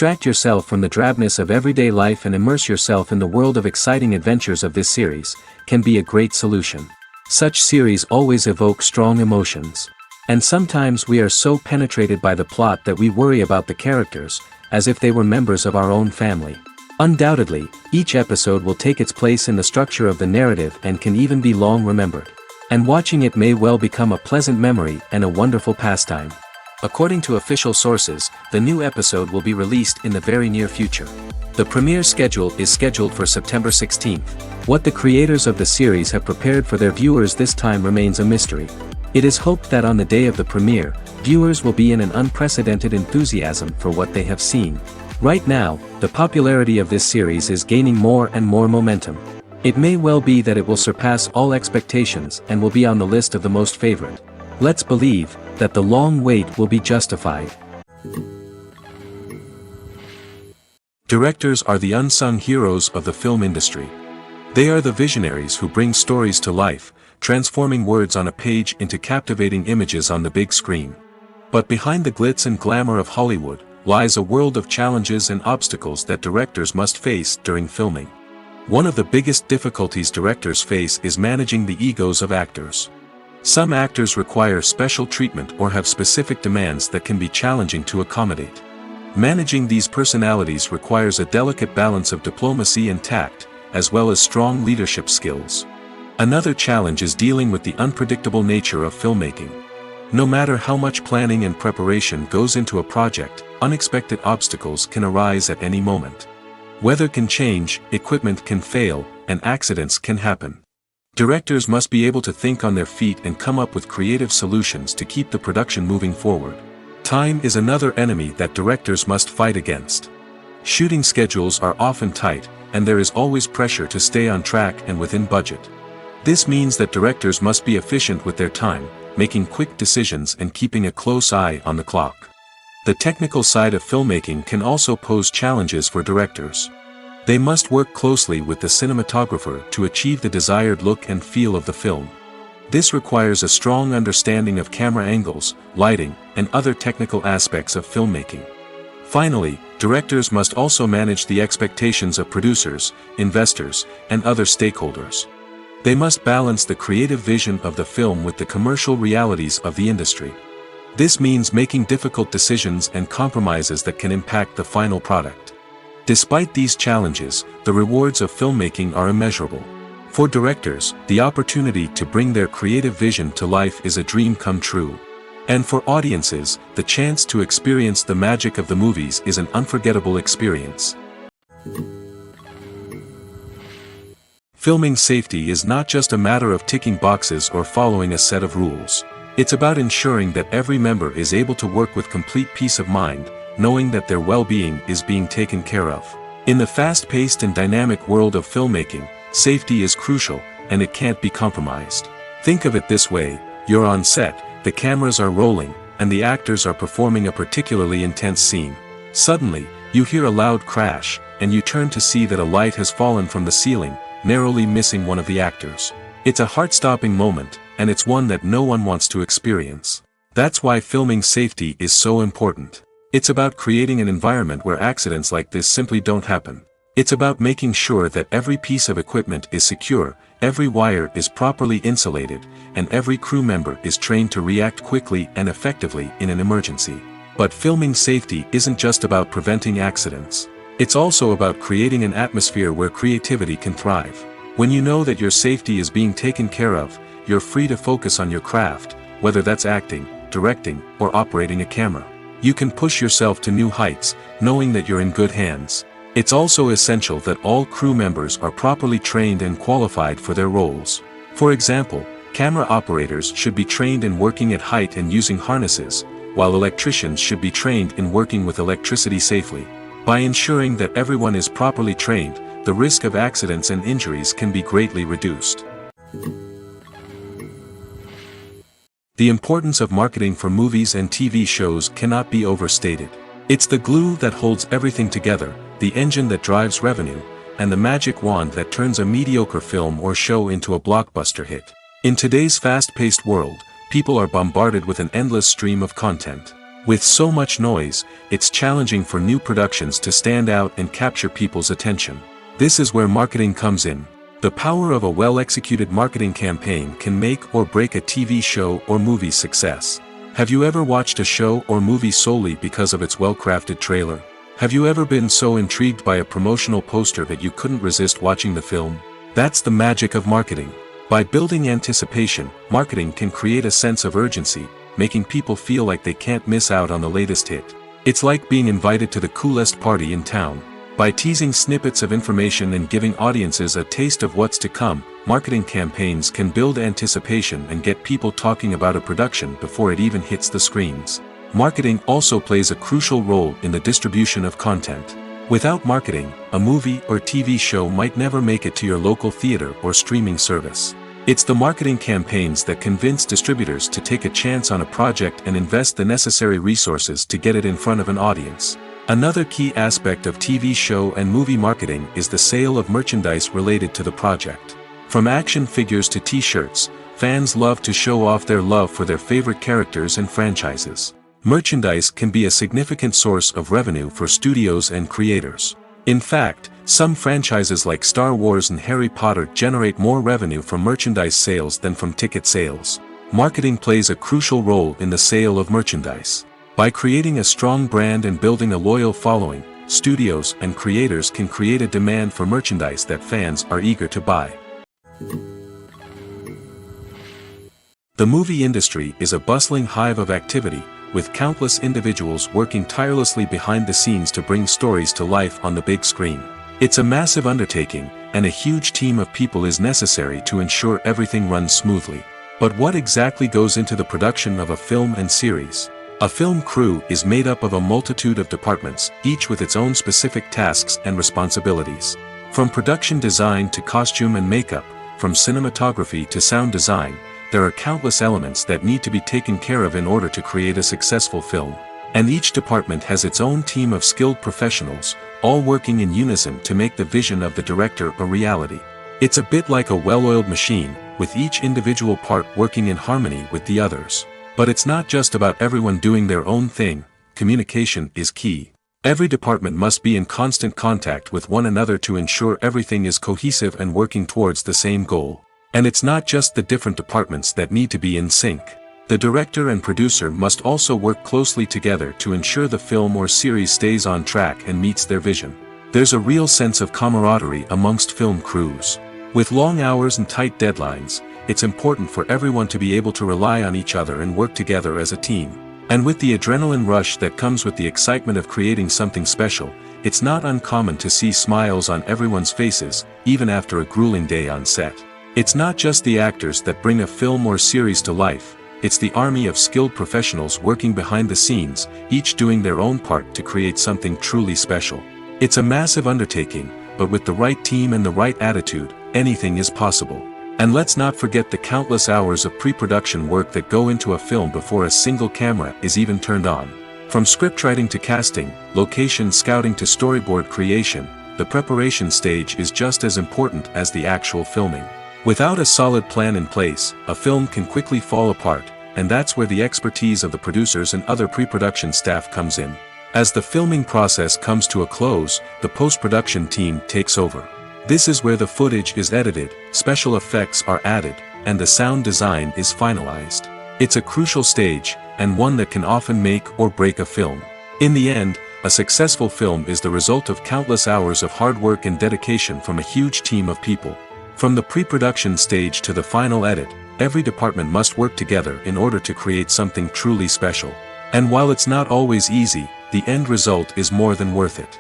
Distract yourself from the drabness of everyday life and immerse yourself in the world of exciting adventures of this series, can be a great solution. Such series always evoke strong emotions. And sometimes we are so penetrated by the plot that we worry about the characters, as if they were members of our own family. Undoubtedly, each episode will take its place in the structure of the narrative and can even be long remembered. And watching it may well become a pleasant memory and a wonderful pastime. According to official sources, the new episode will be released in the very near future. The premiere schedule is scheduled for September 16th. What the creators of the series have prepared for their viewers this time remains a mystery. It is hoped that on the day of the premiere, viewers will be in an unprecedented enthusiasm for what they have seen. Right now, the popularity of this series is gaining more and more momentum. It may well be that it will surpass all expectations and will be on the list of the most favorite. Let's believe that the long wait will be justified. Directors are the unsung heroes of the film industry. They are the visionaries who bring stories to life, transforming words on a page into captivating images on the big screen. But behind the glitz and glamour of Hollywood, lies a world of challenges and obstacles that directors must face during filming. One of the biggest difficulties directors face is managing the egos of actors. Some actors require special treatment or have specific demands that can be challenging to accommodate. Managing these personalities requires a delicate balance of diplomacy and tact, as well as strong leadership skills. Another challenge is dealing with the unpredictable nature of filmmaking. No matter how much planning and preparation goes into a project, unexpected obstacles can arise at any moment. Weather can change, equipment can fail, and accidents can happen. Directors must be able to think on their feet and come up with creative solutions to keep the production moving forward. Time is another enemy that directors must fight against. Shooting schedules are often tight, and there is always pressure to stay on track and within budget. This means that directors must be efficient with their time, making quick decisions and keeping a close eye on the clock. The technical side of filmmaking can also pose challenges for directors. They must work closely with the cinematographer to achieve the desired look and feel of the film. This requires a strong understanding of camera angles, lighting, and other technical aspects of filmmaking. Finally, directors must also manage the expectations of producers, investors, and other stakeholders. They must balance the creative vision of the film with the commercial realities of the industry. This means making difficult decisions and compromises that can impact the final product. Despite these challenges, the rewards of filmmaking are immeasurable. For directors, the opportunity to bring their creative vision to life is a dream come true. And for audiences, the chance to experience the magic of the movies is an unforgettable experience. Filming safety is not just a matter of ticking boxes or following a set of rules. It's about ensuring that every member is able to work with complete peace of mind, knowing that their well-being is being taken care of. In the fast-paced and dynamic world of filmmaking, safety is crucial, and it can't be compromised. Think of it this way: you're on set, the cameras are rolling, and the actors are performing a particularly intense scene. Suddenly, you hear a loud crash, and you turn to see that a light has fallen from the ceiling, narrowly missing one of the actors. It's a heart-stopping moment, and it's one that no one wants to experience. That's why filming safety is so important. It's about creating an environment where accidents like this simply don't happen. It's about making sure that every piece of equipment is secure, every wire is properly insulated, and every crew member is trained to react quickly and effectively in an emergency. But filming safety isn't just about preventing accidents. It's also about creating an atmosphere where creativity can thrive. When you know that your safety is being taken care of, you're free to focus on your craft, whether that's acting, directing, or operating a camera. You can push yourself to new heights, knowing that you're in good hands. It's also essential that all crew members are properly trained and qualified for their roles. For example, camera operators should be trained in working at height and using harnesses, while electricians should be trained in working with electricity safely. By ensuring that everyone is properly trained, the risk of accidents and injuries can be greatly reduced. The importance of marketing for movies and TV shows cannot be overstated. It's the glue that holds everything together, the engine that drives revenue, and the magic wand that turns a mediocre film or show into a blockbuster hit. In today's fast-paced world, people are bombarded with an endless stream of content. With so much noise, it's challenging for new productions to stand out and capture people's attention. This is where marketing comes in. The power of a well-executed marketing campaign can make or break a TV show or movie's success. Have you ever watched a show or movie solely because of its well-crafted trailer? Have you ever been so intrigued by a promotional poster that you couldn't resist watching the film? That's the magic of marketing. By building anticipation, marketing can create a sense of urgency, making people feel like they can't miss out on the latest hit. It's like being invited to the coolest party in town. By teasing snippets of information and giving audiences a taste of what's to come, marketing campaigns can build anticipation and get people talking about a production before it even hits the screens. Marketing also plays a crucial role in the distribution of content. Without marketing, a movie or TV show might never make it to your local theater or streaming service. It's the marketing campaigns that convince distributors to take a chance on a project and invest the necessary resources to get it in front of an audience. Another key aspect of TV show and movie marketing is the sale of merchandise related to the project. From action figures to t-shirts, fans love to show off their love for their favorite characters and franchises. Merchandise can be a significant source of revenue for studios and creators. In fact, some franchises like Star Wars and Harry Potter generate more revenue from merchandise sales than from ticket sales. Marketing plays a crucial role in the sale of merchandise. By creating a strong brand and building a loyal following, studios and creators can create a demand for merchandise that fans are eager to buy. The movie industry is a bustling hive of activity, with countless individuals working tirelessly behind the scenes to bring stories to life on the big screen. It's a massive undertaking, and a huge team of people is necessary to ensure everything runs smoothly. But what exactly goes into the production of a film and series? A film crew is made up of a multitude of departments, each with its own specific tasks and responsibilities. From production design to costume and makeup, from cinematography to sound design, there are countless elements that need to be taken care of in order to create a successful film. And each department has its own team of skilled professionals, all working in unison to make the vision of the director a reality. It's a bit like a well-oiled machine, with each individual part working in harmony with the others. But it's not just about everyone doing their own thing. Communication is key. Every department must be in constant contact with one another to ensure everything is cohesive and working towards the same goal. And it's not just the different departments that need to be in sync. The director and producer must also work closely together to ensure the film or series stays on track and meets their vision. There's a real sense of camaraderie amongst film crews. With long hours and tight deadlines, it's important for everyone to be able to rely on each other and work together as a team. And with the adrenaline rush that comes with the excitement of creating something special, it's not uncommon to see smiles on everyone's faces, even after a grueling day on set. It's not just the actors that bring a film or series to life, it's the army of skilled professionals working behind the scenes, each doing their own part to create something truly special. It's a massive undertaking, but with the right team and the right attitude, anything is possible. And let's not forget the countless hours of pre-production work that go into a film before a single camera is even turned on. From scriptwriting to casting, location scouting to storyboard creation, the preparation stage is just as important as the actual filming. Without a solid plan in place, a film can quickly fall apart, and that's where the expertise of the producers and other pre-production staff comes in. As the filming process comes to a close, the post-production team takes over. This is where the footage is edited, special effects are added, and the sound design is finalized. It's a crucial stage, and one that can often make or break a film. In the end, a successful film is the result of countless hours of hard work and dedication from a huge team of people. From the pre-production stage to the final edit, every department must work together in order to create something truly special. And while it's not always easy, the end result is more than worth it.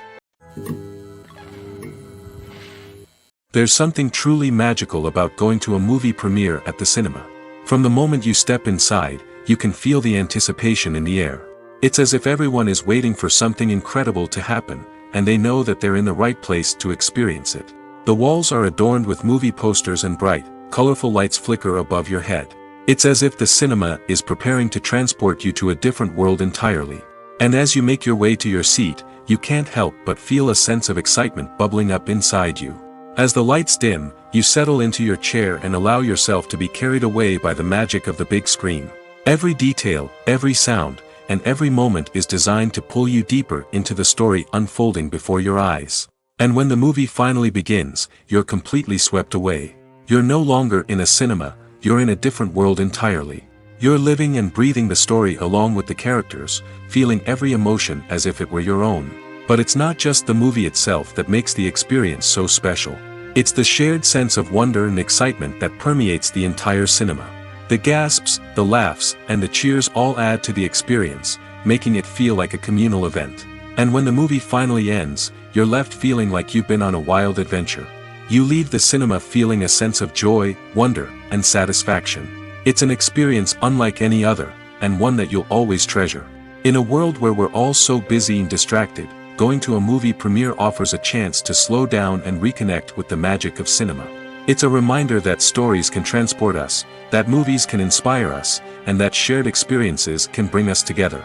There's something truly magical about going to a movie premiere at the cinema. From the moment you step inside, you can feel the anticipation in the air. It's as if everyone is waiting for something incredible to happen, and they know that they're in the right place to experience it. The walls are adorned with movie posters and bright, colorful lights flicker above your head. It's as if the cinema is preparing to transport you to a different world entirely. And as you make your way to your seat, you can't help but feel a sense of excitement bubbling up inside you. As the lights dim, you settle into your chair and allow yourself to be carried away by the magic of the big screen. Every detail, every sound, and every moment is designed to pull you deeper into the story unfolding before your eyes. And when the movie finally begins, you're completely swept away. You're no longer in a cinema, you're in a different world entirely. You're living and breathing the story along with the characters, feeling every emotion as if it were your own. But it's not just the movie itself that makes the experience so special. It's the shared sense of wonder and excitement that permeates the entire cinema. The gasps, the laughs, and the cheers all add to the experience, making it feel like a communal event. And when the movie finally ends, you're left feeling like you've been on a wild adventure. You leave the cinema feeling a sense of joy, wonder, and satisfaction. It's an experience unlike any other, and one that you'll always treasure. In a world where we're all so busy and distracted, going to a movie premiere offers a chance to slow down and reconnect with the magic of cinema. It's a reminder that stories can transport us, that movies can inspire us, and that shared experiences can bring us together.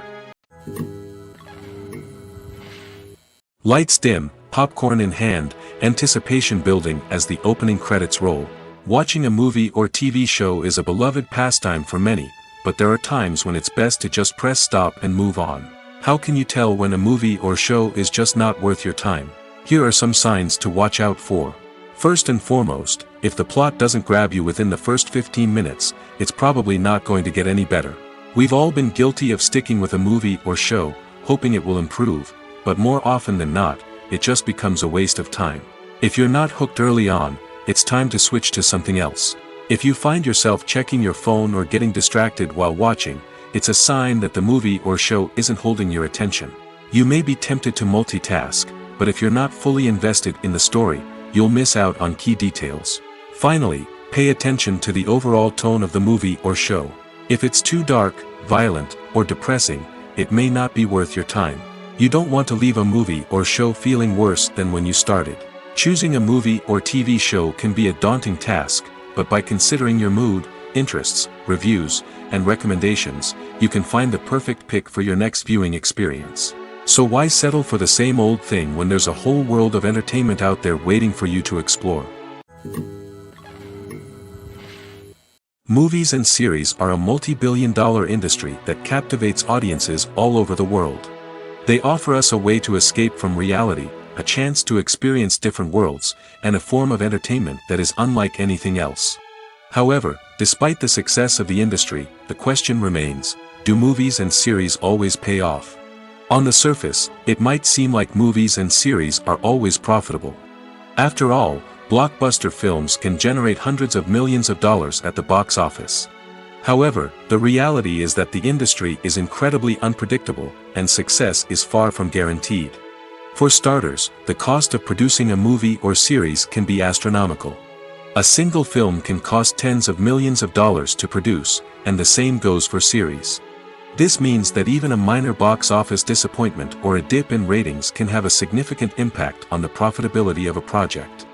Lights dim, popcorn in hand, anticipation building as the opening credits roll. Watching a movie or TV show is a beloved pastime for many, but there are times when it's best to just press stop and move on. How can you tell when a movie or show is just not worth your time? Here are some signs to watch out for. First and foremost, if the plot doesn't grab you within the first 15 minutes, it's probably not going to get any better. We've all been guilty of sticking with a movie or show, hoping it will improve, but more often than not, it just becomes a waste of time. If you're not hooked early on, it's time to switch to something else. If you find yourself checking your phone or getting distracted while watching, it's a sign that the movie or show isn't holding your attention. You may be tempted to multitask, but if you're not fully invested in the story, you'll miss out on key details. Finally, pay attention to the overall tone of the movie or show. If it's too dark, violent, or depressing, it may not be worth your time. You don't want to leave a movie or show feeling worse than when you started. Choosing a movie or TV show can be a daunting task, but by considering your mood, interests, reviews, and recommendations, you can find the perfect pick for your next viewing experience. So why settle for the same old thing when there's a whole world of entertainment out there waiting for you to explore? Movies and series are a multi-billion-dollar industry that captivates audiences all over the world. They offer us a way to escape from reality, a chance to experience different worlds, and a form of entertainment that is unlike anything else. However, despite the success of the industry, the question remains, do movies and series always pay off? On the surface, it might seem like movies and series are always profitable. After all, blockbuster films can generate hundreds of millions of dollars at the box office. However, the reality is that the industry is incredibly unpredictable, and success is far from guaranteed. For starters, the cost of producing a movie or series can be astronomical. A single film can cost tens of millions of dollars to produce, and the same goes for series. This means that even a minor box office disappointment or a dip in ratings can have a significant impact on the profitability of a project.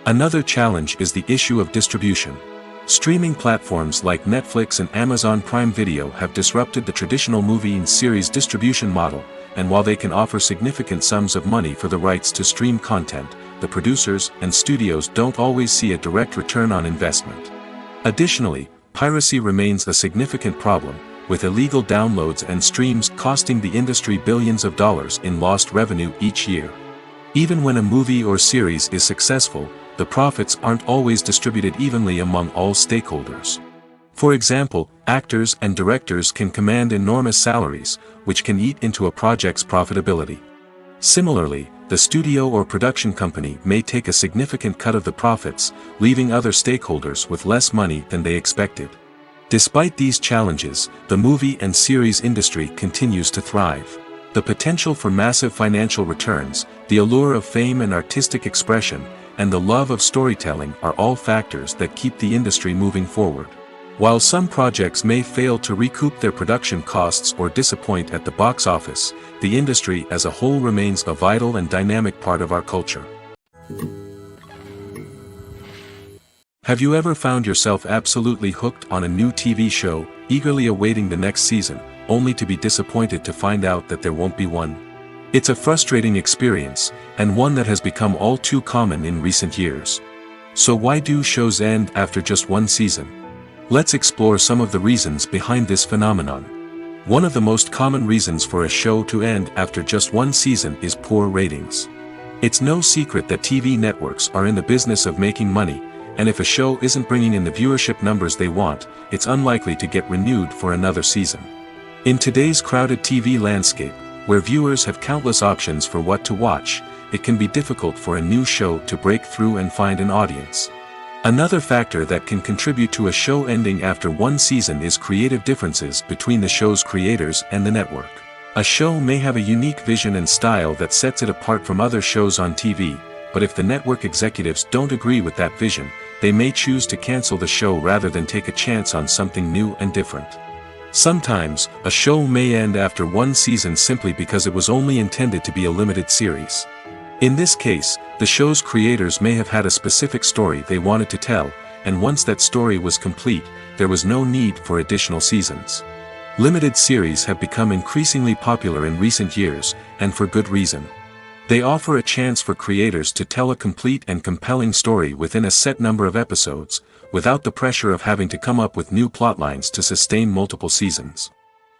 Another challenge is the issue of distribution. Streaming platforms like Netflix and Amazon Prime Video have disrupted the traditional movie and series distribution model, and while they can offer significant sums of money for the rights to stream content, the producers and studios don't always see a direct return on investment. Additionally, piracy remains a significant problem, with illegal downloads and streams costing the industry billions of dollars in lost revenue each year. Even when a movie or series is successful, the profits aren't always distributed evenly among all stakeholders. For example, actors and directors can command enormous salaries, which can eat into a project's profitability. Similarly, the studio or production company may take a significant cut of the profits, leaving other stakeholders with less money than they expected. Despite these challenges, the movie and series industry continues to thrive. The potential for massive financial returns, the allure of fame and artistic expression, and the love of storytelling are all factors that keep the industry moving forward. While some projects may fail to recoup their production costs or disappoint at the box office, the industry as a whole remains a vital and dynamic part of our culture. Have you ever found yourself absolutely hooked on a new TV show, eagerly awaiting the next season, only to be disappointed to find out that there won't be one? It's a frustrating experience, and one that has become all too common in recent years. So why do shows end after just one season? Let's explore some of the reasons behind this phenomenon. One of the most common reasons for a show to end after just one season is poor ratings. It's no secret that TV networks are in the business of making money, and if a show isn't bringing in the viewership numbers they want, it's unlikely to get renewed for another season. In today's crowded TV landscape, where viewers have countless options for what to watch, it can be difficult for a new show to break through and find an audience. Another factor that can contribute to a show ending after one season is creative differences between the show's creators and the network. A show may have a unique vision and style that sets it apart from other shows on TV, but if the network executives don't agree with that vision, they may choose to cancel the show rather than take a chance on something new and different. Sometimes, a show may end after one season simply because it was only intended to be a limited series. In this case, the show's creators may have had a specific story they wanted to tell, and once that story was complete, there was no need for additional seasons. Limited series have become increasingly popular in recent years, and for good reason. They offer a chance for creators to tell a complete and compelling story within a set number of episodes, without the pressure of having to come up with new plotlines to sustain multiple seasons.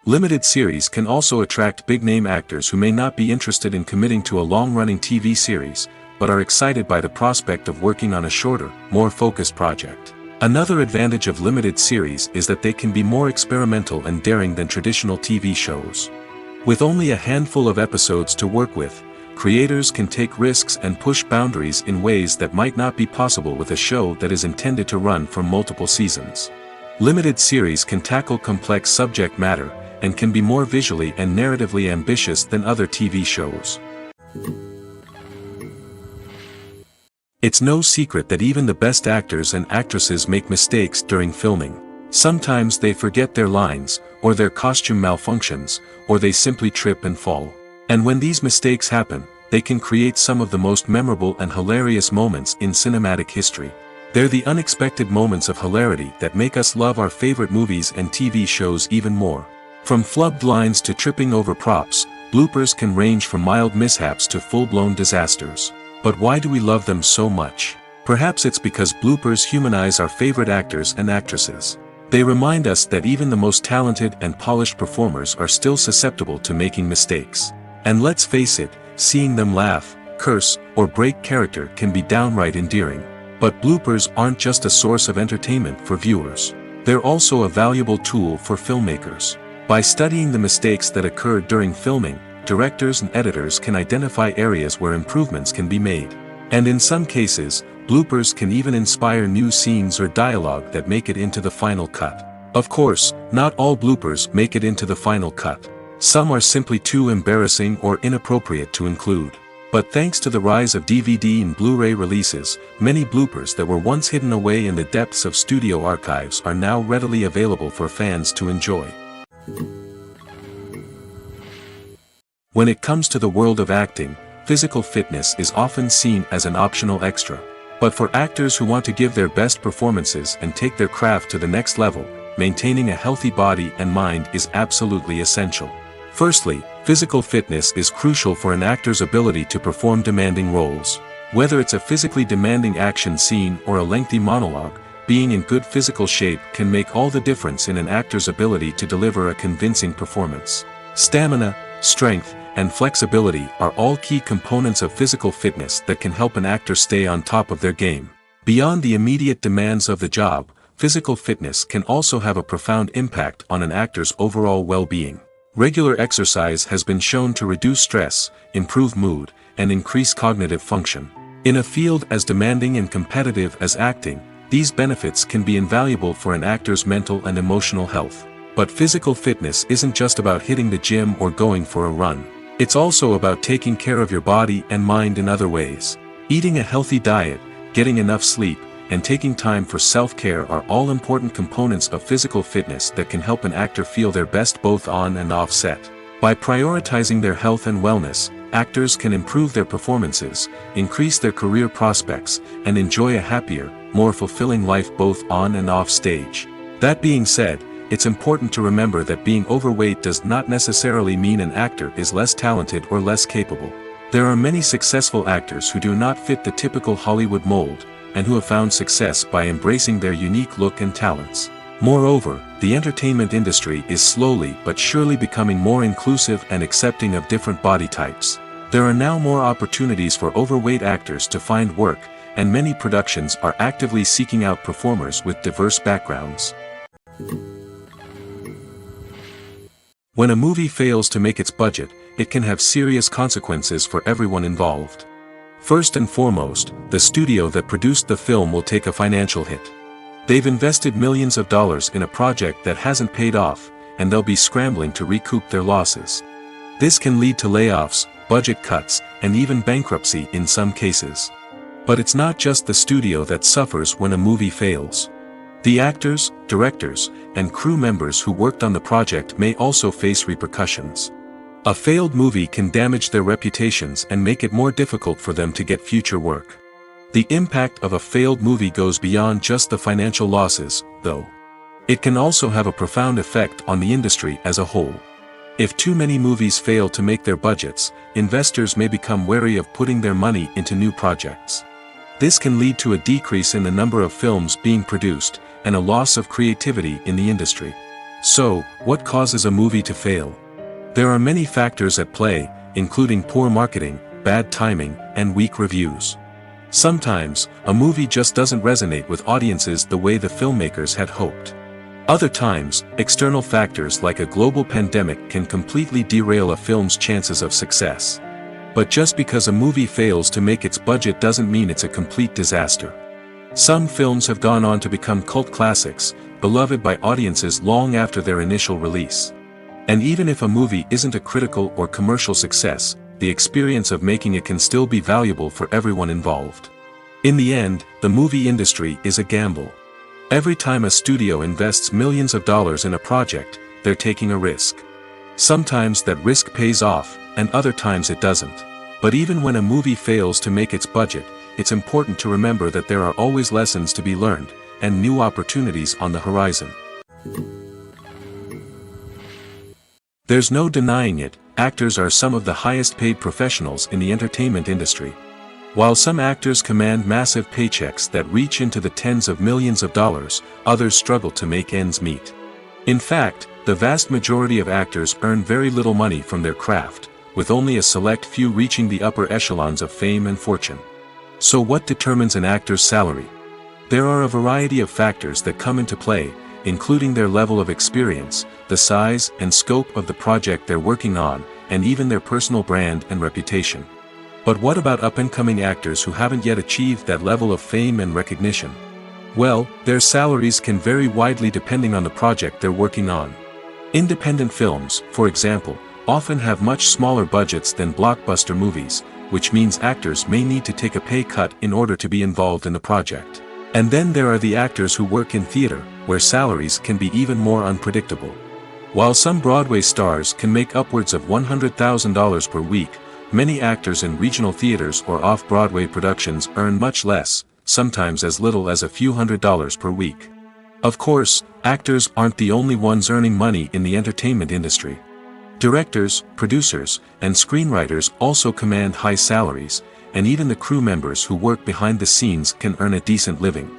Limited series can also attract big-name actors who may not be interested in committing to a long-running TV series, but are excited by the prospect of working on a shorter, more focused project. Another advantage of limited series is that they can be more experimental and daring than traditional TV shows. With only a handful of episodes to work with, creators can take risks and push boundaries in ways that might not be possible with a show that is intended to run for multiple seasons. Limited series can tackle complex subject matter, and can be more visually and narratively ambitious than other TV shows. It's no secret that even the best actors and actresses make mistakes during filming. Sometimes they forget their lines, or their costume malfunctions, or they simply trip and fall. And when these mistakes happen, they can create some of the most memorable and hilarious moments in cinematic history. They're the unexpected moments of hilarity that make us love our favorite movies and TV shows even more. From flubbed lines to tripping over props, bloopers can range from mild mishaps to full-blown disasters. But why do we love them so much? Perhaps it's because bloopers humanize our favorite actors and actresses. They remind us that even the most talented and polished performers are still susceptible to making mistakes. And let's face it, seeing them laugh, curse, or break character can be downright endearing. But bloopers aren't just a source of entertainment for viewers. They're also a valuable tool for filmmakers. By studying the mistakes that occurred during filming, directors and editors can identify areas where improvements can be made. And in some cases, bloopers can even inspire new scenes or dialogue that make it into the final cut. Of course, not all bloopers make it into the final cut. Some are simply too embarrassing or inappropriate to include. But thanks to the rise of DVD and Blu-ray releases, many bloopers that were once hidden away in the depths of studio archives are now readily available for fans to enjoy. When it comes to the world of acting, physical fitness is often seen as an optional extra. But for actors who want to give their best performances and take their craft to the next level, maintaining a healthy body and mind is absolutely essential. Firstly, physical fitness is crucial for an actor's ability to perform demanding roles. Whether it's a physically demanding action scene or a lengthy monologue, being in good physical shape can make all the difference in an actor's ability to deliver a convincing performance. Stamina, strength, and flexibility are all key components of physical fitness that can help an actor stay on top of their game. Beyond the immediate demands of the job, physical fitness can also have a profound impact on an actor's overall well-being. Regular exercise has been shown to reduce stress, improve mood, and increase cognitive function. In a field as demanding and competitive as acting, these benefits can be invaluable for an actor's mental and emotional health. But physical fitness isn't just about hitting the gym or going for a run. It's also about taking care of your body and mind in other ways. Eating a healthy diet, getting enough sleep, and taking time for self-care are all important components of physical fitness that can help an actor feel their best both on and off set. By prioritizing their health and wellness, actors can improve their performances, increase their career prospects, and enjoy a happier, more fulfilling life both on and off stage. That being said, it's important to remember that being overweight does not necessarily mean an actor is less talented or less capable. There are many successful actors who do not fit the typical Hollywood mold, and who have found success by embracing their unique look and talents. Moreover, the entertainment industry is slowly but surely becoming more inclusive and accepting of different body types. There are now more opportunities for overweight actors to find work, and many productions are actively seeking out performers with diverse backgrounds. When a movie fails to make its budget, it can have serious consequences for everyone involved. First and foremost, the studio that produced the film will take a financial hit. They've invested millions of dollars in a project that hasn't paid off, and they'll be scrambling to recoup their losses. This can lead to layoffs, budget cuts, and even bankruptcy in some cases. But it's not just the studio that suffers when a movie fails. The actors, directors, and crew members who worked on the project may also face repercussions. A failed movie can damage their reputations and make it more difficult for them to get future work. The impact of a failed movie goes beyond just the financial losses, though. It can also have a profound effect on the industry as a whole. If too many movies fail to make their budgets, investors may become wary of putting their money into new projects. This can lead to a decrease in the number of films being produced, and a loss of creativity in the industry. So, what causes a movie to fail? There are many factors at play, including poor marketing, bad timing, and weak reviews. Sometimes, a movie just doesn't resonate with audiences the way the filmmakers had hoped. Other times, external factors like a global pandemic can completely derail a film's chances of success. But just because a movie fails to make its budget doesn't mean it's a complete disaster. Some films have gone on to become cult classics, beloved by audiences long after their initial release. And even if a movie isn't a critical or commercial success, the experience of making it can still be valuable for everyone involved. In the end, the movie industry is a gamble. Every time a studio invests millions of dollars in a project, they're taking a risk. Sometimes that risk pays off, and other times it doesn't. But even when a movie fails to make its budget, it's important to remember that there are always lessons to be learned, and new opportunities on the horizon. There's no denying it, actors are some of the highest paid professionals in the entertainment industry. While some actors command massive paychecks that reach into the tens of millions of dollars, others struggle to make ends meet. In fact, the vast majority of actors earn very little money from their craft, with only a select few reaching the upper echelons of fame and fortune. So what determines an actor's salary? There are a variety of factors that come into play, including their level of experience, the size and scope of the project they're working on, and even their personal brand and reputation. But what about up-and-coming actors who haven't yet achieved that level of fame and recognition? Well, their salaries can vary widely depending on the project they're working on. Independent films, for example, often have much smaller budgets than blockbuster movies, which means actors may need to take a pay cut in order to be involved in the project. And then there are the actors who work in theater, where salaries can be even more unpredictable. While some Broadway stars can make upwards of $100,000 per week, many actors in regional theaters or off-Broadway productions earn much less, sometimes as little as a few $100s per week. Of course, actors aren't the only ones earning money in the entertainment industry. Directors, producers, and screenwriters also command high salaries, and even the crew members who work behind the scenes can earn a decent living.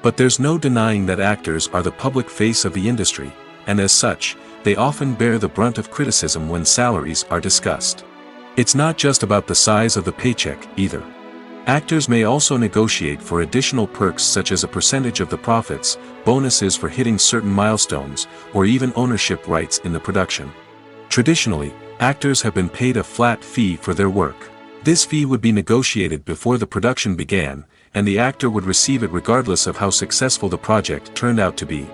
But there's no denying that actors are the public face of the industry, and as such, they often bear the brunt of criticism when salaries are discussed. It's not just about the size of the paycheck, either. Actors may also negotiate for additional perks such as a percentage of the profits, bonuses for hitting certain milestones, or even ownership rights in the production. Traditionally, actors have been paid a flat fee for their work. This fee would be negotiated before the production began, and the actor would receive it regardless of how successful the project turned out to be.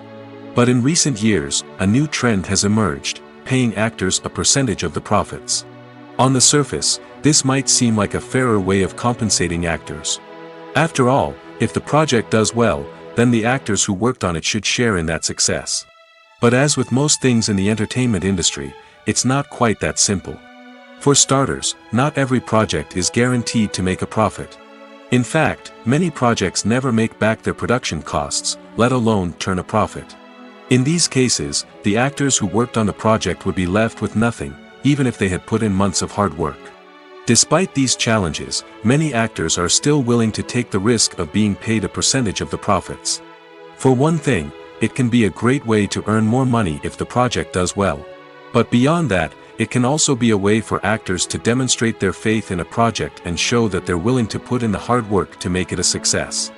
But in recent years, a new trend has emerged, paying actors a percentage of the profits. On the surface, this might seem like a fairer way of compensating actors. After all, if the project does well, then the actors who worked on it should share in that success. But as with most things in the entertainment industry, it's not quite that simple. For starters, not every project is guaranteed to make a profit. In fact, many projects never make back their production costs, let alone turn a profit. In these cases, the actors who worked on the project would be left with nothing, even if they had put in months of hard work. Despite these challenges, many actors are still willing to take the risk of being paid a percentage of the profits. For one thing, It can be a great way to earn more money if the project does well. But beyond that, it can also be a way for actors to demonstrate their faith in a project and show that they're willing to put in the hard work to make it a success.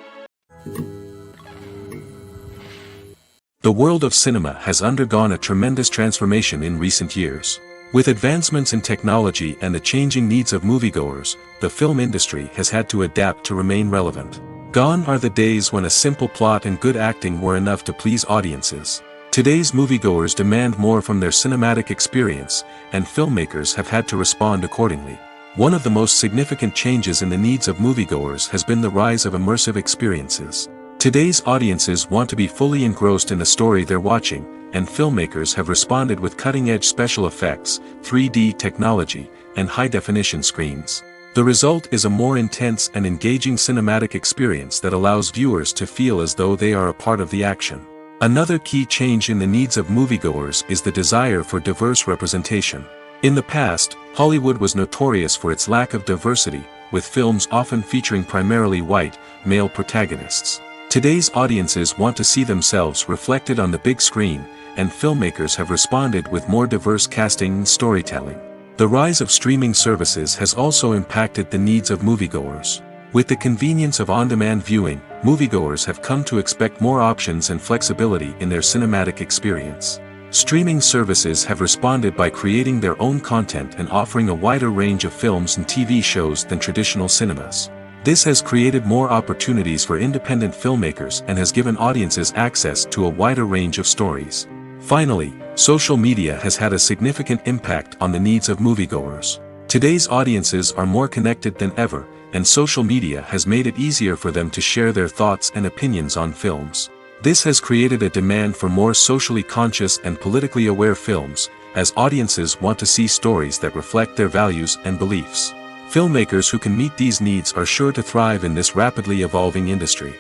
The world of cinema has undergone a tremendous transformation in recent years. With advancements in technology and the changing needs of moviegoers, the film industry has had to adapt to remain relevant. Gone are the days when a simple plot and good acting were enough to please audiences. Today's moviegoers demand more from their cinematic experience, and filmmakers have had to respond accordingly. One of the most significant changes in the needs of moviegoers has been the rise of immersive experiences. Today's audiences want to be fully engrossed in the story they're watching, and filmmakers have responded with cutting-edge special effects, 3D technology, and high-definition screens. The result is a more intense and engaging cinematic experience that allows viewers to feel as though they are a part of the action. Another key change in the needs of moviegoers is the desire for diverse representation. In the past, Hollywood was notorious for its lack of diversity, with films often featuring primarily white, male protagonists. Today's audiences want to see themselves reflected on the big screen, and filmmakers have responded with more diverse casting and storytelling. The rise of streaming services has also impacted the needs of moviegoers. With the convenience of on-demand viewing, moviegoers have come to expect more options and flexibility in their cinematic experience. Streaming services have responded by creating their own content and offering a wider range of films and TV shows than traditional cinemas. This has created more opportunities for independent filmmakers and has given audiences access to a wider range of stories. Finally, social media has had a significant impact on the needs of moviegoers. Today's audiences are more connected than ever, and social media has made it easier for them to share their thoughts and opinions on films. This has created a demand for more socially conscious and politically aware films, as audiences want to see stories that reflect their values and beliefs. Filmmakers who can meet these needs are sure to thrive in this rapidly evolving industry.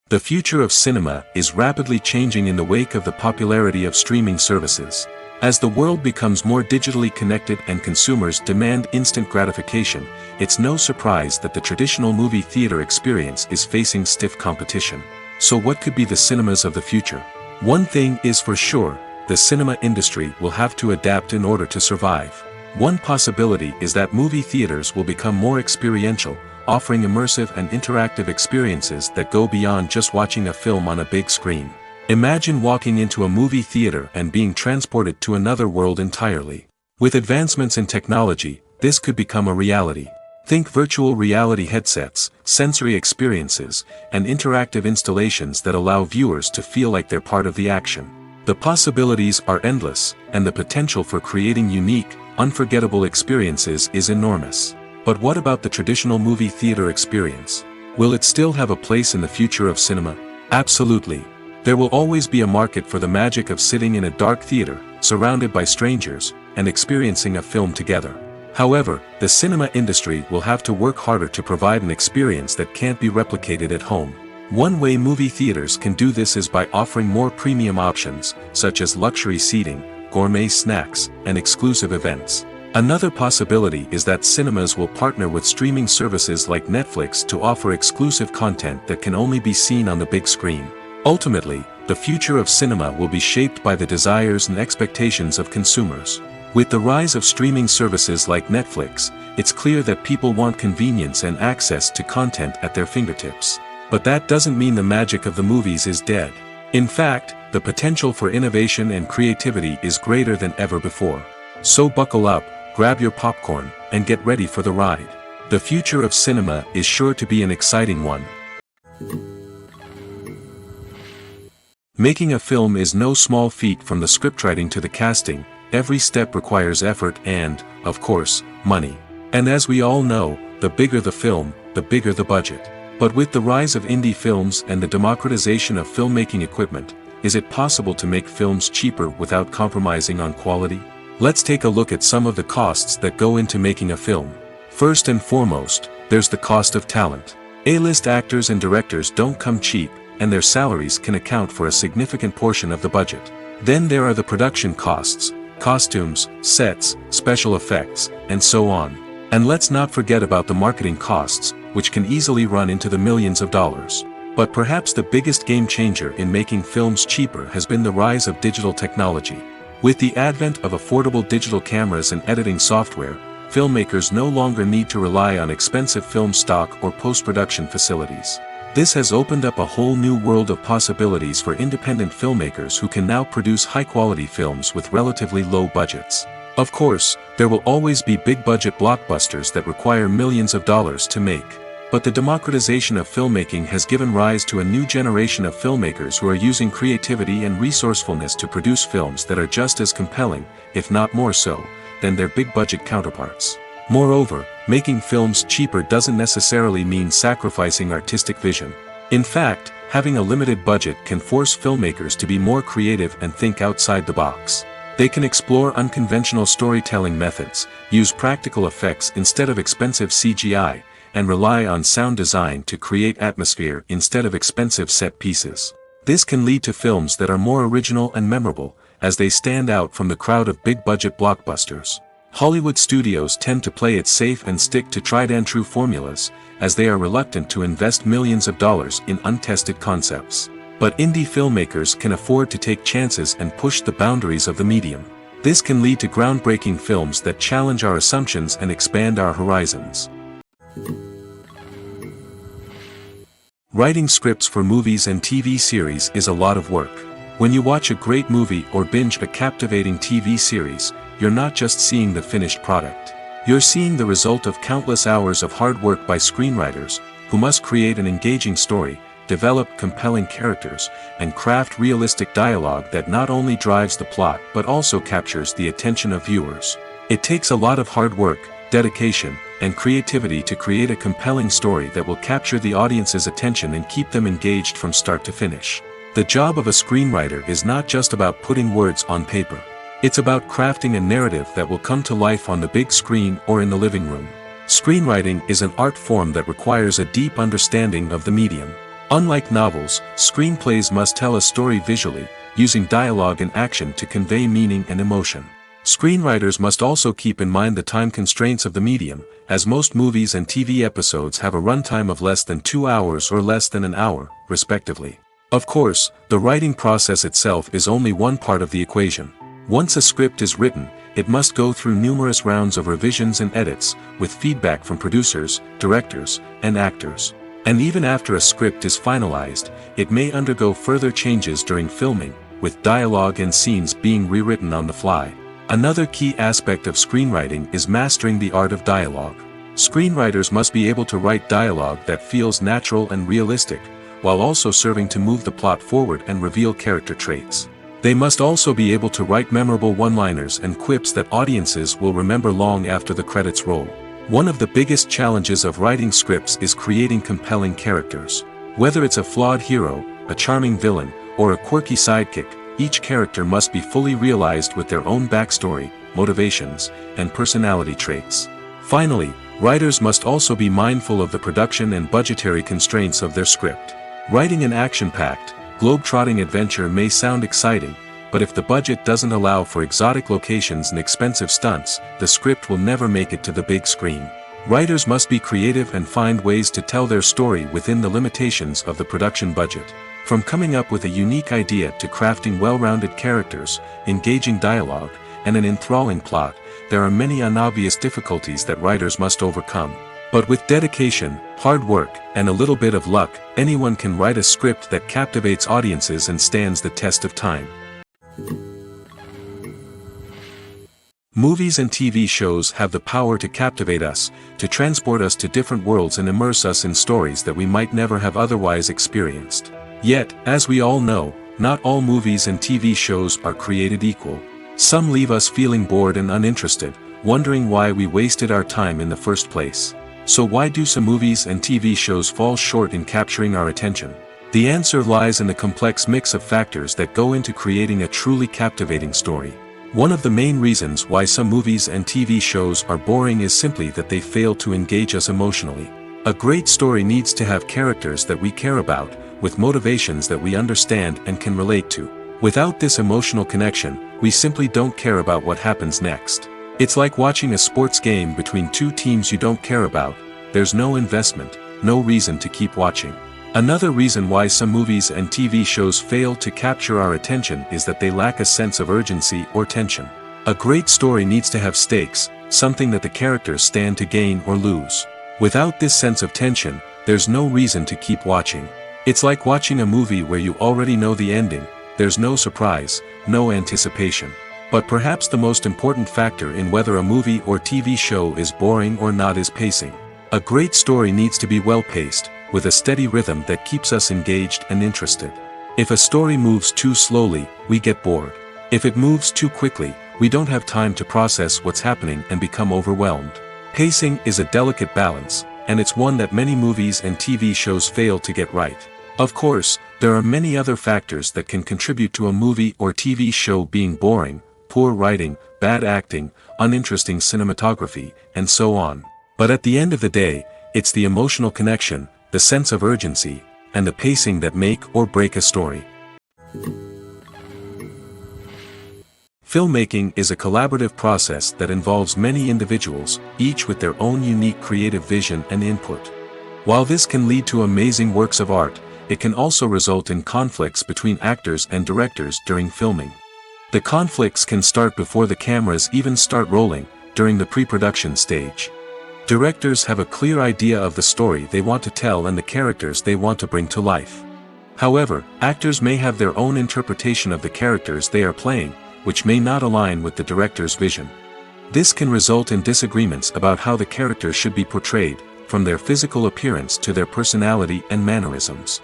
The future of cinema is rapidly changing in the wake of the popularity of streaming services. As the world becomes more digitally connected and consumers demand instant gratification, it's no surprise that the traditional movie theater experience is facing stiff competition. So what could be the cinemas of the future? One thing is for sure, the cinema industry will have to adapt in order to survive. One possibility is that movie theaters will become more experiential, offering immersive and interactive experiences that go beyond just watching a film on a big screen. Imagine walking into a movie theater and being transported to another world entirely. With advancements in technology, this could become a reality. Think virtual reality headsets, sensory experiences, and interactive installations that allow viewers to feel like they're part of the action. The possibilities are endless, and the potential for creating unique, unforgettable experiences is enormous. But what about the traditional movie theater experience? Will it still have a place in the future of cinema? Absolutely. There will always be a market for the magic of sitting in a dark theater, surrounded by strangers, and experiencing a film together. However, the cinema industry will have to work harder to provide an experience that can't be replicated at home. One way movie theaters can do this is by offering more premium options, such as luxury seating, gourmet snacks, and exclusive events. Another possibility is that cinemas will partner with streaming services like Netflix to offer exclusive content that can only be seen on the big screen. Ultimately, the future of cinema will be shaped by the desires and expectations of consumers. With the rise of streaming services like Netflix, it's clear that people want convenience and access to content at their fingertips. But that doesn't mean the magic of the movies is dead. In fact, the potential for innovation and creativity is greater than ever before. So buckle up, grab your popcorn, and get ready for the ride. The future of cinema is sure to be an exciting one. Making a film is no small feat. From the scriptwriting to the casting, every step requires effort and, of course, money. And as we all know, the bigger the film, the bigger the budget. But with the rise of indie films and the democratization of filmmaking equipment, is it possible to make films cheaper without compromising on quality? Let's take a look at some of the costs that go into making a film. First and foremost, there's the cost of talent. A-list actors and directors don't come cheap, and their salaries can account for a significant portion of the budget. Then there are the production costs, costumes, sets, special effects, and so on. And let's not forget about the marketing costs, which can easily run into the millions of dollars. But perhaps the biggest game changer in making films cheaper has been the rise of digital technology. With the advent of affordable digital cameras and editing software, filmmakers no longer need to rely on expensive film stock or post-production facilities. This has opened up a whole new world of possibilities for independent filmmakers who can now produce high-quality films with relatively low budgets. Of course, there will always be big-budget blockbusters that require millions of dollars to make. But the democratization of filmmaking has given rise to a new generation of filmmakers who are using creativity and resourcefulness to produce films that are just as compelling, if not more so, than their big-budget counterparts. Moreover, making films cheaper doesn't necessarily mean sacrificing artistic vision. In fact, having a limited budget can force filmmakers to be more creative and think outside the box. They can explore unconventional storytelling methods, use practical effects instead of expensive CGI, and rely on sound design to create atmosphere instead of expensive set pieces. This can lead to films that are more original and memorable, as they stand out from the crowd of big-budget blockbusters. Hollywood studios tend to play it safe and stick to tried-and-true formulas, as they are reluctant to invest millions of dollars in untested concepts. But indie filmmakers can afford to take chances and push the boundaries of the medium. This can lead to groundbreaking films that challenge our assumptions and expand our horizons. Writing scripts for movies and TV series is a lot of work. When you watch a great movie or binge a captivating TV series, you're not just seeing the finished product. You're seeing the result of countless hours of hard work by screenwriters, who must create an engaging story, develop compelling characters, and craft realistic dialogue that not only drives the plot but also captures the attention of viewers. It takes a lot of hard work, dedication, and creativity to create a compelling story that will capture the audience's attention and keep them engaged from start to finish. The job of a screenwriter is not just about putting words on paper. It's about crafting a narrative that will come to life on the big screen or in the living room. Screenwriting is an art form that requires a deep understanding of the medium. Unlike novels, screenplays must tell a story visually, using dialogue and action to convey meaning and emotion. Screenwriters must also keep in mind the time constraints of the medium, as most movies and TV episodes have a runtime of less than 2 hours or less than an hour, respectively. Of course, the writing process itself is only one part of the equation. Once a script is written, it must go through numerous rounds of revisions and edits, with feedback from producers, directors, and actors. And even after a script is finalized, it may undergo further changes during filming, with dialogue and scenes being rewritten on the fly. Another key aspect of screenwriting is mastering the art of dialogue. Screenwriters must be able to write dialogue that feels natural and realistic, while also serving to move the plot forward and reveal character traits. They must also be able to write memorable one-liners and quips that audiences will remember long after the credits roll. One of the biggest challenges of writing scripts is creating compelling characters. Whether it's a flawed hero, a charming villain, or a quirky sidekick, each character must be fully realized with their own backstory, motivations, and personality traits. Finally, writers must also be mindful of the production and budgetary constraints of their script. Writing an action-packed, globe-trotting adventure may sound exciting, but if the budget doesn't allow for exotic locations and expensive stunts, the script will never make it to the big screen. Writers must be creative and find ways to tell their story within the limitations of the production budget. From coming up with a unique idea to crafting well-rounded characters, engaging dialogue, and an enthralling plot, there are many unobvious difficulties that writers must overcome. But with dedication, hard work, and a little bit of luck, anyone can write a script that captivates audiences and stands the test of time. Movies and TV shows have the power to captivate us, to transport us to different worlds and immerse us in stories that we might never have otherwise experienced. Yet, as we all know, not all movies and TV shows are created equal. Some leave us feeling bored and uninterested, wondering why we wasted our time in the first place. So why do some movies and TV shows fall short in capturing our attention? The answer lies in the complex mix of factors that go into creating a truly captivating story. One of the main reasons why some movies and TV shows are boring is simply that they fail to engage us emotionally. A great story needs to have characters that we care about, with motivations that we understand and can relate to. Without this emotional connection, we simply don't care about what happens next. It's like watching a sports game between two teams you don't care about. There's no investment, no reason to keep watching. Another reason why some movies and TV shows fail to capture our attention is that they lack a sense of urgency or tension. A great story needs to have stakes, something that the characters stand to gain or lose. Without this sense of tension, there's no reason to keep watching. It's like watching a movie where you already know the ending, there's no surprise, no anticipation. But perhaps the most important factor in whether a movie or TV show is boring or not is pacing. A great story needs to be well-paced, with a steady rhythm that keeps us engaged and interested. If a story moves too slowly, we get bored. If it moves too quickly, we don't have time to process what's happening and become overwhelmed. Pacing is a delicate balance, and it's one that many movies and TV shows fail to get right. Of course, there are many other factors that can contribute to a movie or TV show being boring: poor writing, bad acting, uninteresting cinematography, and so on. But at the end of the day, it's the emotional connection, the sense of urgency, and the pacing that make or break a story. Filmmaking is a collaborative process that involves many individuals, each with their own unique creative vision and input. While this can lead to amazing works of art, it can also result in conflicts between actors and directors during filming. The conflicts can start before the cameras even start rolling, during the pre-production stage. Directors have a clear idea of the story they want to tell and the characters they want to bring to life. However, actors may have their own interpretation of the characters they are playing, which may not align with the director's vision. This can result in disagreements about how the characters should be portrayed, from their physical appearance to their personality and mannerisms.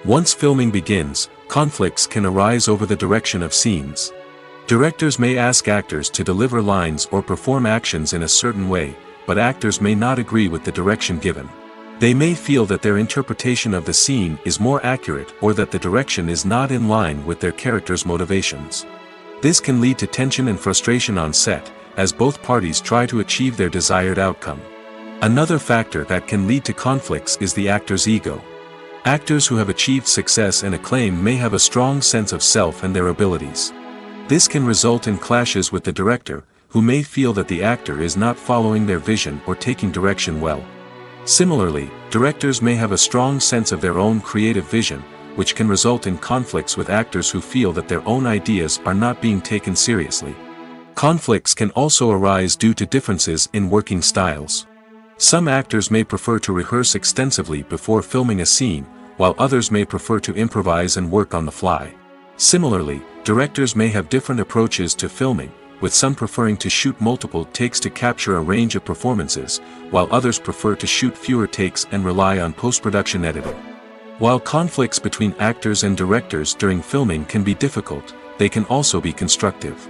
Once filming begins, conflicts can arise over the direction of scenes. Directors may ask actors to deliver lines or perform actions in a certain way, but actors may not agree with the direction given. They may feel that their interpretation of the scene is more accurate or that the direction is not in line with their character's motivations. This can lead to tension and frustration on set, as both parties try to achieve their desired outcome. Another factor that can lead to conflicts is the actor's ego. Actors who have achieved success and acclaim may have a strong sense of self and their abilities. This can result in clashes with the director, who may feel that the actor is not following their vision or taking direction well. Similarly, directors may have a strong sense of their own creative vision, which can result in conflicts with actors who feel that their own ideas are not being taken seriously. Conflicts can also arise due to differences in working styles. Some actors may prefer to rehearse extensively before filming a scene, while others may prefer to improvise and work on the fly. Similarly, directors may have different approaches to filming, with some preferring to shoot multiple takes to capture a range of performances, while others prefer to shoot fewer takes and rely on post-production editing. While conflicts between actors and directors during filming can be difficult, they can also be constructive.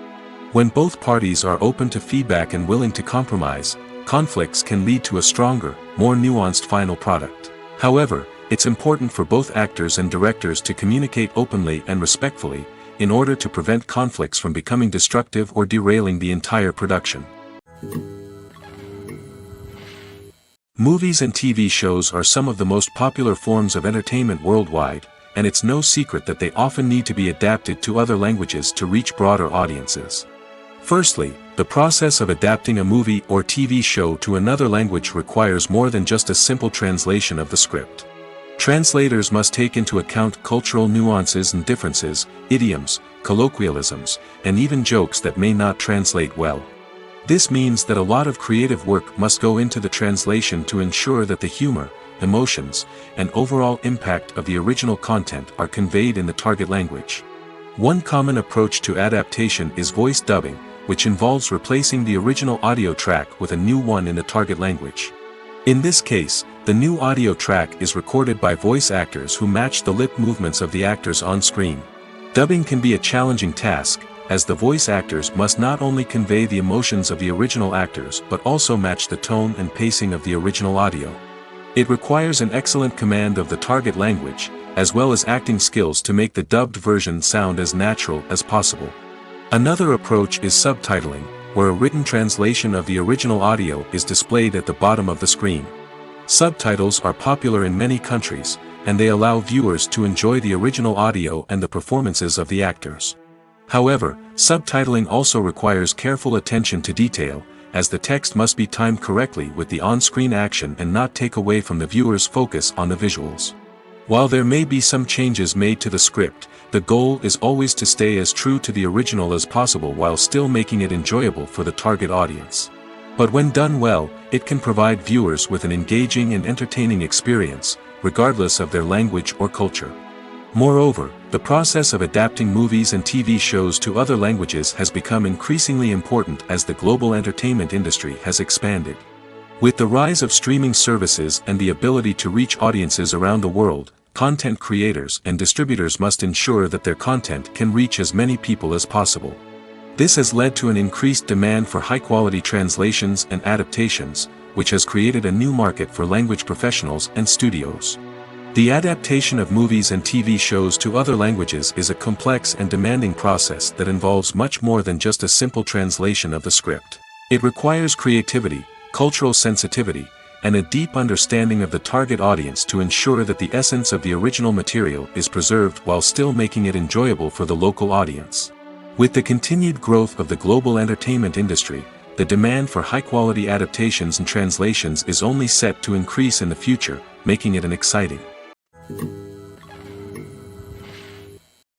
When both parties are open to feedback and willing to compromise, conflicts can lead to a stronger, more nuanced final product. However, it's important for both actors and directors to communicate openly and respectfully, in order to prevent conflicts from becoming destructive or derailing the entire production. Movies and TV shows are some of the most popular forms of entertainment worldwide, and it's no secret that they often need to be adapted to other languages to reach broader audiences. Firstly, the process of adapting a movie or TV show to another language requires more than just a simple translation of the script. Translators must take into account cultural nuances and differences, idioms, colloquialisms, and even jokes that may not translate well. This means that a lot of creative work must go into the translation to ensure that the humor, emotions, and overall impact of the original content are conveyed in the target language. One common approach to adaptation is voice dubbing, which involves replacing the original audio track with a new one in the target language. In this case, the new audio track is recorded by voice actors who match the lip movements of the actors on screen. Dubbing can be a challenging task, as the voice actors must not only convey the emotions of the original actors but also match the tone and pacing of the original audio. It requires an excellent command of the target language, as well as acting skills to make the dubbed version sound as natural as possible. Another approach is subtitling, where a written translation of the original audio is displayed at the bottom of the screen. Subtitles are popular in many countries, and they allow viewers to enjoy the original audio and the performances of the actors. However, subtitling also requires careful attention to detail, as the text must be timed correctly with the on-screen action and not take away from the viewer's focus on the visuals. While there may be some changes made to the script, the goal is always to stay as true to the original as possible while still making it enjoyable for the target audience. But when done well, it can provide viewers with an engaging and entertaining experience, regardless of their language or culture. Moreover, the process of adapting movies and TV shows to other languages has become increasingly important as the global entertainment industry has expanded. With the rise of streaming services and the ability to reach audiences around the world, content creators and distributors must ensure that their content can reach as many people as possible. This has led to an increased demand for high-quality translations and adaptations, which has created a new market for language professionals and studios. The adaptation of movies and TV shows to other languages is a complex and demanding process that involves much more than just a simple translation of the script. It requires creativity, cultural sensitivity, and a deep understanding of the target audience to ensure that the essence of the original material is preserved while still making it enjoyable for the local audience. With the continued growth of the global entertainment industry, the demand for high-quality adaptations and translations is only set to increase in the future, making it an exciting.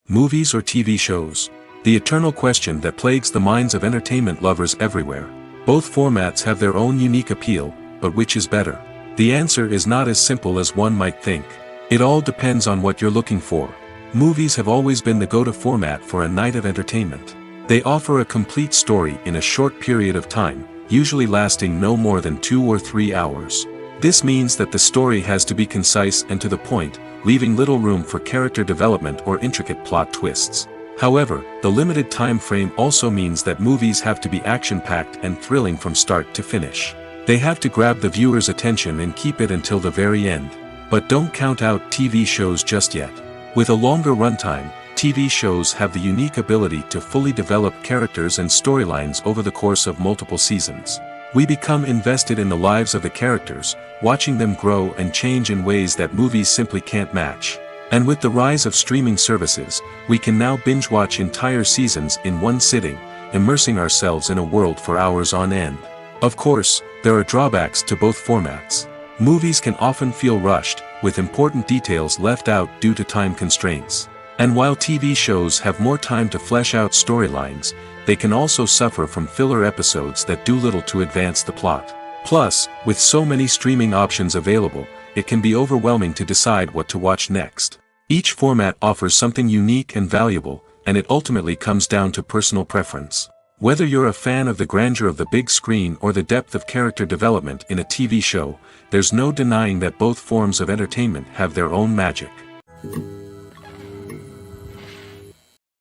Movies or TV shows? The eternal question that plagues the minds of entertainment lovers everywhere. Both formats have their own unique appeal, but which is better? The answer is not as simple as one might think. It all depends on what you're looking for. Movies have always been the go-to format for a night of entertainment. They offer a complete story in a short period of time, usually lasting no more than 2 or 3 hours. This means that the story has to be concise and to the point, leaving little room for character development or intricate plot twists. However, the limited time frame also means that movies have to be action-packed and thrilling from start to finish. They have to grab the viewer's attention and keep it until the very end. But don't count out TV shows just yet. With a longer runtime, TV shows have the unique ability to fully develop characters and storylines over the course of multiple seasons. We become invested in the lives of the characters, watching them grow and change in ways that movies simply can't match. And with the rise of streaming services, we can now binge-watch entire seasons in one sitting, immersing ourselves in a world for hours on end. Of course, there are drawbacks to both formats. Movies can often feel rushed, with important details left out due to time constraints. And while TV shows have more time to flesh out storylines, they can also suffer from filler episodes that do little to advance the plot. Plus, with so many streaming options available, it can be overwhelming to decide what to watch next. Each format offers something unique and valuable, and it ultimately comes down to personal preference. Whether you're a fan of the grandeur of the big screen or the depth of character development in a TV show, there's no denying that both forms of entertainment have their own magic.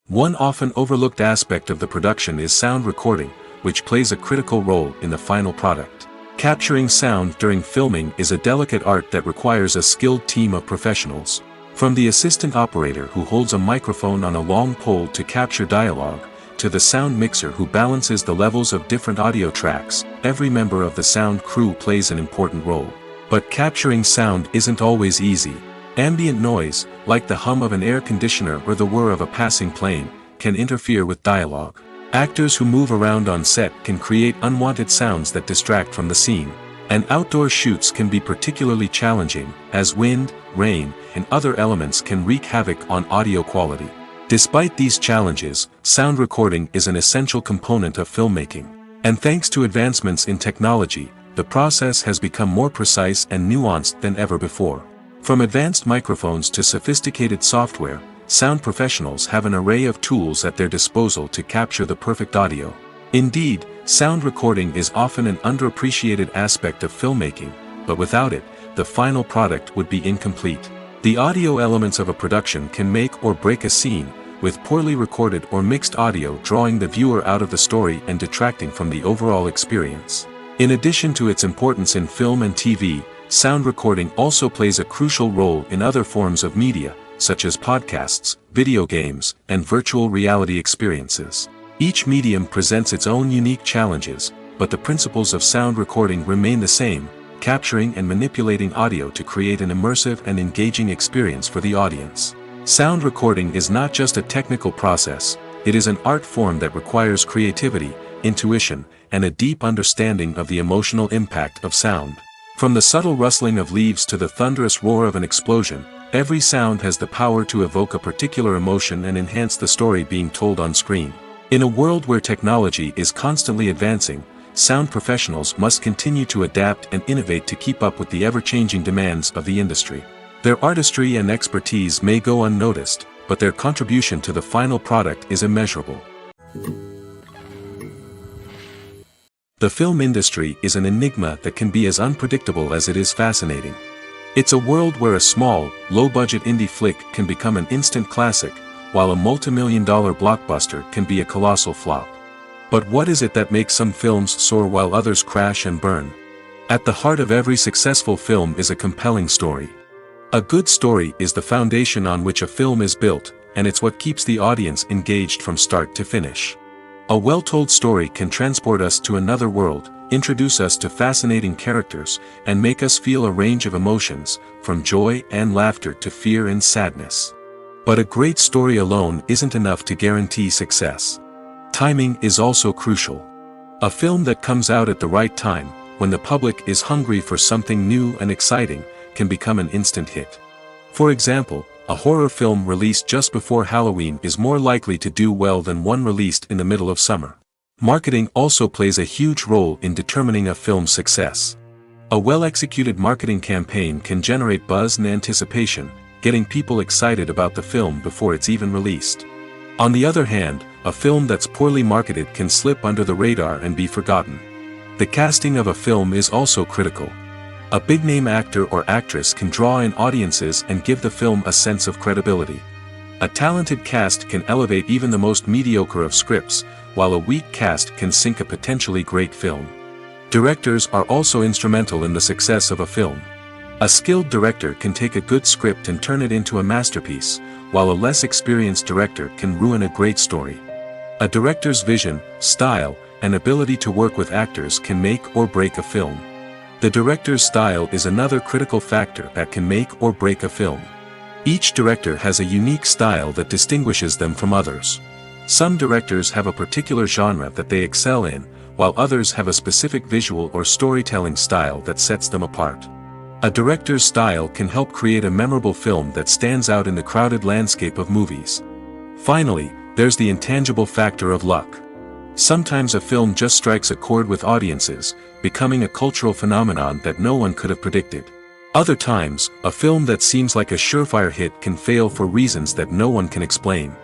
One often overlooked aspect of the production is sound recording, which plays a critical role in the final product. Capturing sound during filming is a delicate art that requires a skilled team of professionals. From the assistant operator who holds a microphone on a long pole to capture dialogue, to the sound mixer who balances the levels of different audio tracks, every member of the sound crew plays an important role. But capturing sound isn't always easy. Ambient noise, like the hum of an air conditioner or the whir of a passing plane, can interfere with dialogue. Actors who move around on set can create unwanted sounds that distract from the scene. And outdoor shoots can be particularly challenging, as wind, rain, and other elements can wreak havoc on audio quality. Despite these challenges, sound recording is an essential component of filmmaking. And thanks to advancements in technology, the process has become more precise and nuanced than ever before. From advanced microphones to sophisticated software, sound professionals have an array of tools at their disposal to capture the perfect audio. Indeed, sound recording is often an underappreciated aspect of filmmaking, but without it, the final product would be incomplete. The audio elements of a production can make or break a scene, with poorly recorded or mixed audio drawing the viewer out of the story and detracting from the overall experience. In addition to its importance in film and TV, sound recording also plays a crucial role in other forms of media, such as podcasts, video games, and virtual reality experiences. Each medium presents its own unique challenges, but the principles of sound recording remain the same, capturing and manipulating audio to create an immersive and engaging experience for the audience. Sound recording is not just a technical process, it is an art form that requires creativity, intuition, and a deep understanding of the emotional impact of sound. From the subtle rustling of leaves to the thunderous roar of an explosion, Every sound has the power to evoke a particular emotion and enhance the story being told on screen. In a world where technology is constantly advancing, sound professionals must continue to adapt and innovate to keep up with the ever-changing demands of the industry. Their artistry and expertise may go unnoticed, but their contribution to the final product is immeasurable. The film industry is an enigma that can be as unpredictable as it is fascinating. It's a world where a small, low-budget indie flick can become an instant classic, while a multi-million-dollar blockbuster can be a colossal flop. But what is it that makes some films soar while others crash and burn? At the heart of every successful film is a compelling story. A good story is the foundation on which a film is built, and it's what keeps the audience engaged from start to finish. A well-told story can transport us to another world, introduce us to fascinating characters, and make us feel a range of emotions, from joy and laughter to fear and sadness. But a great story alone isn't enough to guarantee success. Timing is also crucial. A film that comes out at the right time, when the public is hungry for something new and exciting, can become an instant hit. For example, a horror film released just before Halloween is more likely to do well than one released in the middle of summer. Marketing also plays a huge role in determining a film's success. A well-executed marketing campaign can generate buzz and anticipation, getting people excited about the film before it's even released. On the other hand, a film that's poorly marketed can slip under the radar and be forgotten. The casting of a film is also critical. A big-name actor or actress can draw in audiences and give the film a sense of credibility. A talented cast can elevate even the most mediocre of scripts, while a weak cast can sink a potentially great film. Directors are also instrumental in the success of a film. A skilled director can take a good script and turn it into a masterpiece, while a less experienced director can ruin a great story. A director's vision, style, and ability to work with actors can make or break a film. The director's style is another critical factor that can make or break a film. Each director has a unique style that distinguishes them from others. Some directors have a particular genre that they excel in, while others have a specific visual or storytelling style that sets them apart. A director's style can help create a memorable film that stands out in the crowded landscape of movies. Finally, there's the intangible factor of luck. Sometimes a film just strikes a chord with audiences, becoming a cultural phenomenon that no one could have predicted. Other times, a film that seems like a surefire hit can fail for reasons that no one can explain.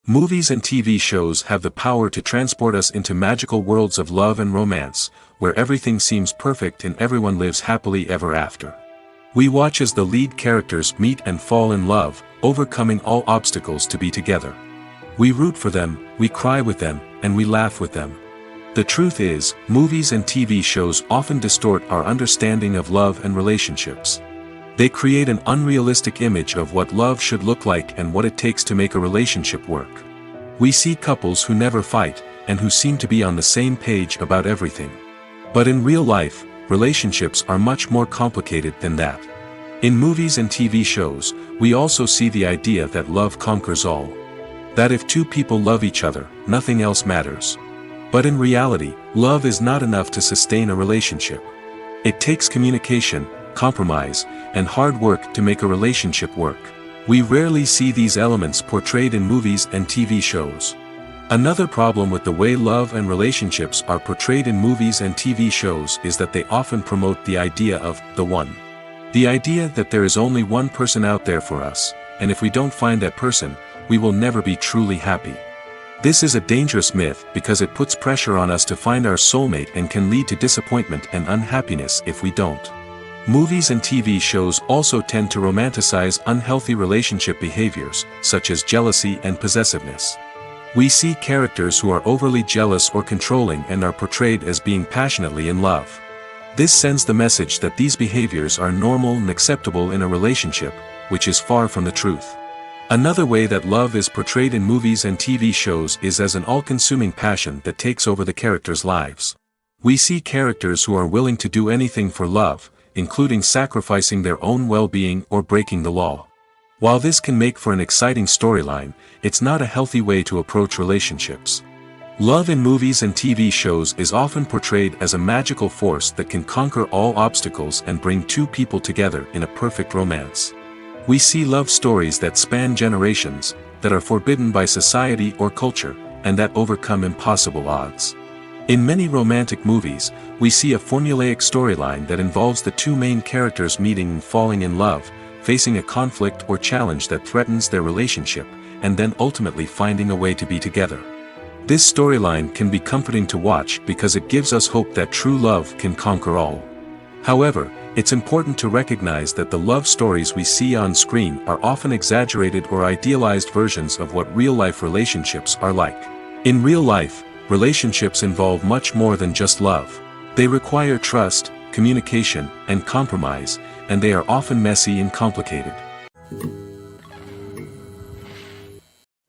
Movies and TV shows have the power to transport us into magical worlds of love and romance, where everything seems perfect and everyone lives happily ever after. We watch as the lead characters meet and fall in love, overcoming all obstacles to be together. We root for them, we cry with them, and we laugh with them. The truth is, movies and TV shows often distort our understanding of love and relationships. They create an unrealistic image of what love should look like and what it takes to make a relationship work. We see couples who never fight, and who seem to be on the same page about everything. But in real life, relationships are much more complicated than that. In movies and TV shows, we also see the idea that love conquers all. That if two people love each other, nothing else matters. But in reality, love is not enough to sustain a relationship. It takes communication, compromise, and hard work to make a relationship work. We rarely see these elements portrayed in movies and TV shows. Another problem with the way love and relationships are portrayed in movies and TV shows is that they often promote the idea of the one. The idea that there is only one person out there for us, and if we don't find that person, we will never be truly happy. This is a dangerous myth because it puts pressure on us to find our soulmate and can lead to disappointment and unhappiness if we don't. Movies and TV shows also tend to romanticize unhealthy relationship behaviors, such as jealousy and possessiveness. We see characters who are overly jealous or controlling and are portrayed as being passionately in love. This sends the message that these behaviors are normal and acceptable in a relationship, which is far from the truth. Another way that love is portrayed in movies and TV shows is as an all-consuming passion that takes over the characters' lives. We see characters who are willing to do anything for love, including sacrificing their own well-being or breaking the law. While this can make for an exciting storyline, it's not a healthy way to approach relationships. Love in movies and TV shows is often portrayed as a magical force that can conquer all obstacles and bring two people together in a perfect romance. We see love stories that span generations, that are forbidden by society or culture, and that overcome impossible odds. In many romantic movies, we see a formulaic storyline that involves the two main characters meeting and falling in love, facing a conflict or challenge that threatens their relationship, and then ultimately finding a way to be together. This storyline can be comforting to watch because it gives us hope that true love can conquer all. However, it's important to recognize that the love stories we see on screen are often exaggerated or idealized versions of what real-life relationships are like. In real life, relationships involve much more than just love. They require trust, communication, and compromise, and they are often messy and complicated.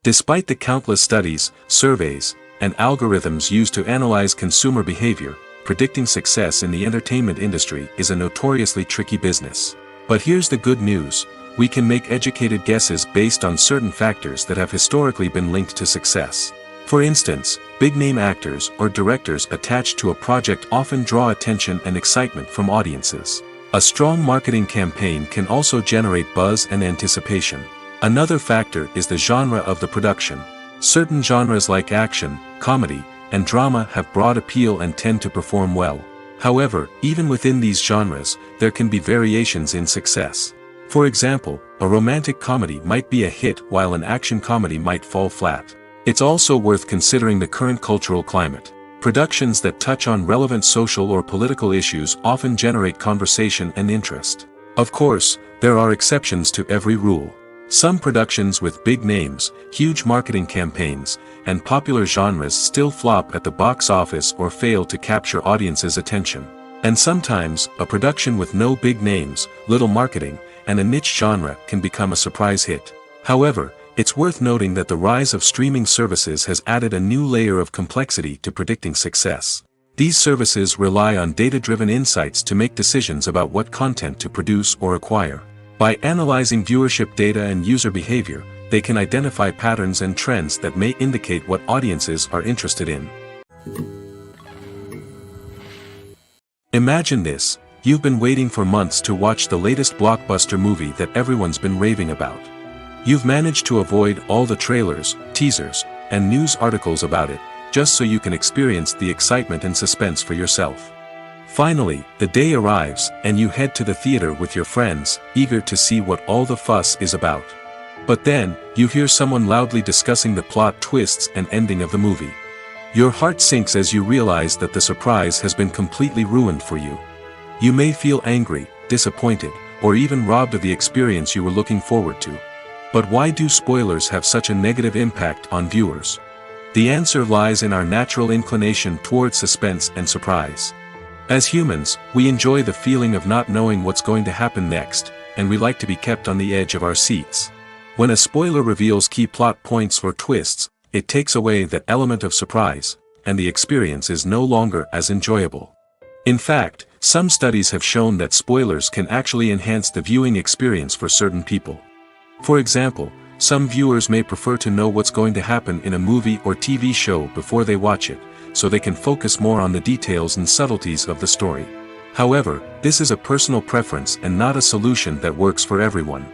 Despite the countless studies, surveys, and algorithms used to analyze consumer behavior, predicting success in the entertainment industry is a notoriously tricky business. But here's the good news: we can make educated guesses based on certain factors that have historically been linked to success. For instance, big-name actors or directors attached to a project often draw attention and excitement from audiences. A strong marketing campaign can also generate buzz and anticipation. Another factor is the genre of the production. Certain genres like action, comedy, and drama have broad appeal and tend to perform well. However, even within these genres, there can be variations in success. For example, a romantic comedy might be a hit while an action comedy might fall flat. It's also worth considering the current cultural climate. Productions that touch on relevant social or political issues often generate conversation and interest. Of course, there are exceptions to every rule. Some productions with big names, huge marketing campaigns, and popular genres still flop at the box office or fail to capture audiences' attention. And sometimes, a production with no big names, little marketing, and a niche genre can become a surprise hit. However, it's worth noting that the rise of streaming services has added a new layer of complexity to predicting success. These services rely on data-driven insights to make decisions about what content to produce or acquire. By analyzing viewership data and user behavior, they can identify patterns and trends that may indicate what audiences are interested in. Imagine this: you've been waiting for months to watch the latest blockbuster movie that everyone's been raving about. You've managed to avoid all the trailers, teasers, and news articles about it, just so you can experience the excitement and suspense for yourself. Finally, the day arrives, and you head to the theater with your friends, eager to see what all the fuss is about. But then, you hear someone loudly discussing the plot twists and ending of the movie. Your heart sinks as you realize that the surprise has been completely ruined for you. You may feel angry, disappointed, or even robbed of the experience you were looking forward to. But why do spoilers have such a negative impact on viewers? The answer lies in our natural inclination towards suspense and surprise. As humans, we enjoy the feeling of not knowing what's going to happen next, and we like to be kept on the edge of our seats. When a spoiler reveals key plot points or twists, it takes away that element of surprise, and the experience is no longer as enjoyable. In fact, some studies have shown that spoilers can actually enhance the viewing experience for certain people. For example, some viewers may prefer to know what's going to happen in a movie or TV show before they watch it, so they can focus more on the details and subtleties of the story. However, this is a personal preference and not a solution that works for everyone.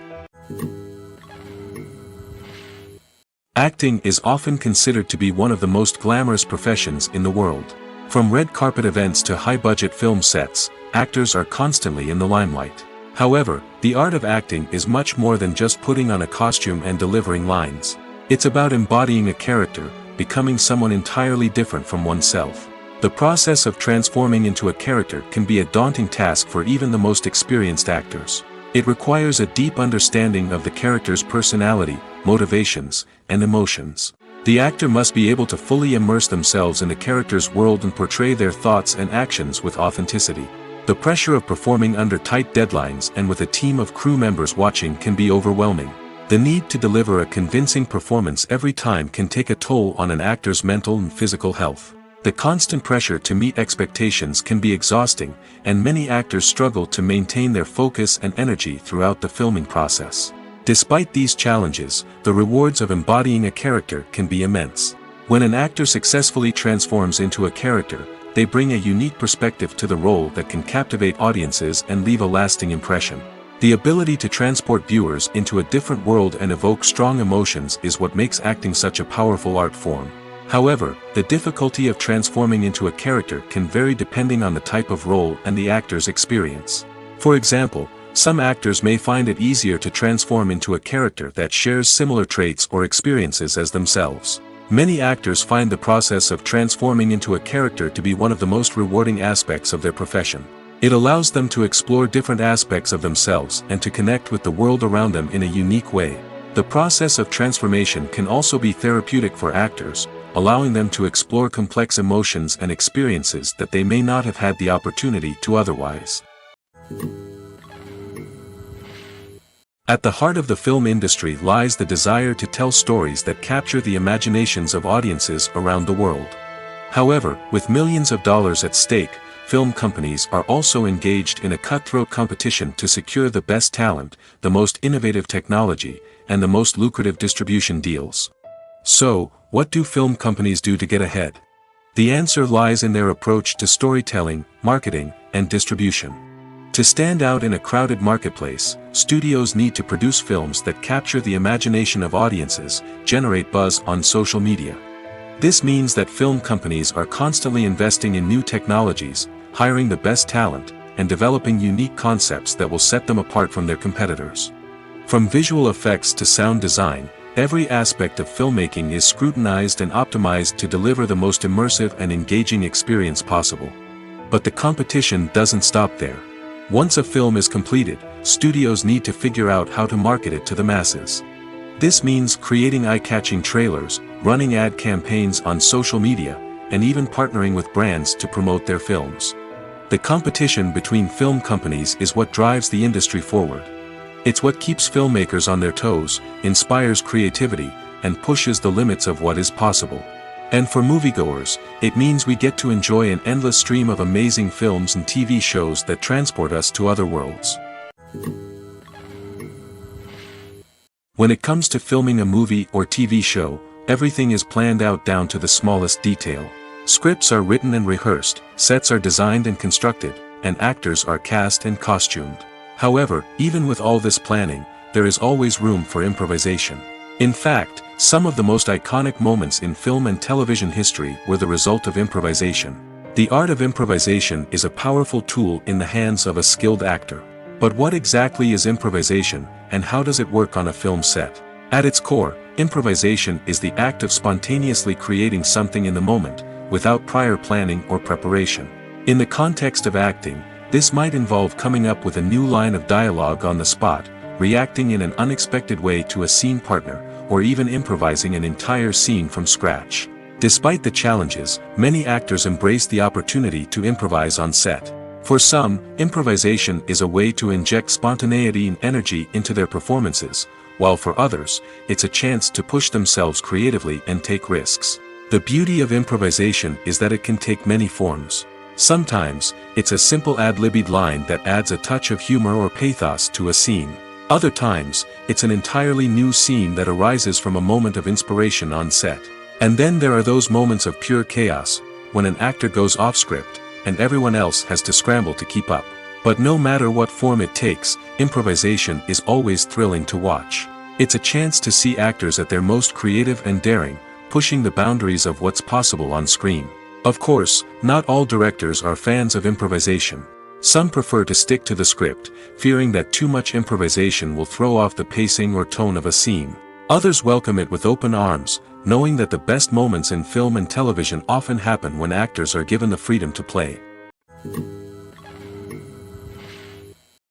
Acting is often considered to be one of the most glamorous professions in the world. From red carpet events to high-budget film sets, actors are constantly in the limelight. However, the art of acting is much more than just putting on a costume and delivering lines. It's about embodying a character, becoming someone entirely different from oneself. The process of transforming into a character can be a daunting task for even the most experienced actors. It requires a deep understanding of the character's personality, motivations, and emotions. The actor must be able to fully immerse themselves in the character's world and portray their thoughts and actions with authenticity. The pressure of performing under tight deadlines and with a team of crew members watching can be overwhelming. The need to deliver a convincing performance every time can take a toll on an actor's mental and physical health. The constant pressure to meet expectations can be exhausting, and many actors struggle to maintain their focus and energy throughout the filming process. Despite these challenges, the rewards of embodying a character can be immense. When an actor successfully transforms into a character, they bring a unique perspective to the role that can captivate audiences and leave a lasting impression. The ability to transport viewers into a different world and evoke strong emotions is what makes acting such a powerful art form. However, the difficulty of transforming into a character can vary depending on the type of role and the actor's experience. For example, some actors may find it easier to transform into a character that shares similar traits or experiences as themselves. Many actors find the process of transforming into a character to be one of the most rewarding aspects of their profession. It allows them to explore different aspects of themselves and to connect with the world around them in a unique way. The process of transformation can also be therapeutic for actors, allowing them to explore complex emotions and experiences that they may not have had the opportunity to otherwise. At the heart of the film industry lies the desire to tell stories that capture the imaginations of audiences around the world. However, with millions of dollars at stake, film companies are also engaged in a cutthroat competition to secure the best talent, the most innovative technology, and the most lucrative distribution deals. So, what do film companies do to get ahead? The answer lies in their approach to storytelling, marketing, and distribution. To stand out in a crowded marketplace, studios need to produce films that capture the imagination of audiences, generate buzz on social media. This means that film companies are constantly investing in new technologies, hiring the best talent, and developing unique concepts that will set them apart from their competitors. From visual effects to sound design, every aspect of filmmaking is scrutinized and optimized to deliver the most immersive and engaging experience possible. But the competition doesn't stop there. Once a film is completed, studios need to figure out how to market it to the masses. This means creating eye-catching trailers, running ad campaigns on social media, and even partnering with brands to promote their films. The competition between film companies is what drives the industry forward. It's what keeps filmmakers on their toes, inspires creativity, and pushes the limits of what is possible. And for moviegoers, it means we get to enjoy an endless stream of amazing films and TV shows that transport us to other worlds. When it comes to filming a movie or TV show, everything is planned out down to the smallest detail. Scripts are written and rehearsed, sets are designed and constructed, and actors are cast and costumed. However, even with all this planning, there is always room for improvisation. In fact, some of the most iconic moments in film and television history were the result of improvisation. The art of improvisation is a powerful tool in the hands of a skilled actor. But what exactly is improvisation, and how does it work on a film set? At its core, improvisation is the act of spontaneously creating something in the moment, without prior planning or preparation. In the context of acting, this might involve coming up with a new line of dialogue on the spot, reacting in an unexpected way to a scene partner, or even improvising an entire scene from scratch. Despite the challenges, many actors embrace the opportunity to improvise on set. For some, improvisation is a way to inject spontaneity and energy into their performances, while for others, it's a chance to push themselves creatively and take risks. The beauty of improvisation is that it can take many forms. Sometimes, it's a simple ad-libbed line that adds a touch of humor or pathos to a scene. Other times, it's an entirely new scene that arises from a moment of inspiration on set. And then there are those moments of pure chaos, when an actor goes off script, and everyone else has to scramble to keep up. But no matter what form it takes, improvisation is always thrilling to watch. It's a chance to see actors at their most creative and daring, pushing the boundaries of what's possible on screen. Of course, not all directors are fans of improvisation. Some prefer to stick to the script, fearing that too much improvisation will throw off the pacing or tone of a scene. Others welcome it with open arms, knowing that the best moments in film and television often happen when actors are given the freedom to play.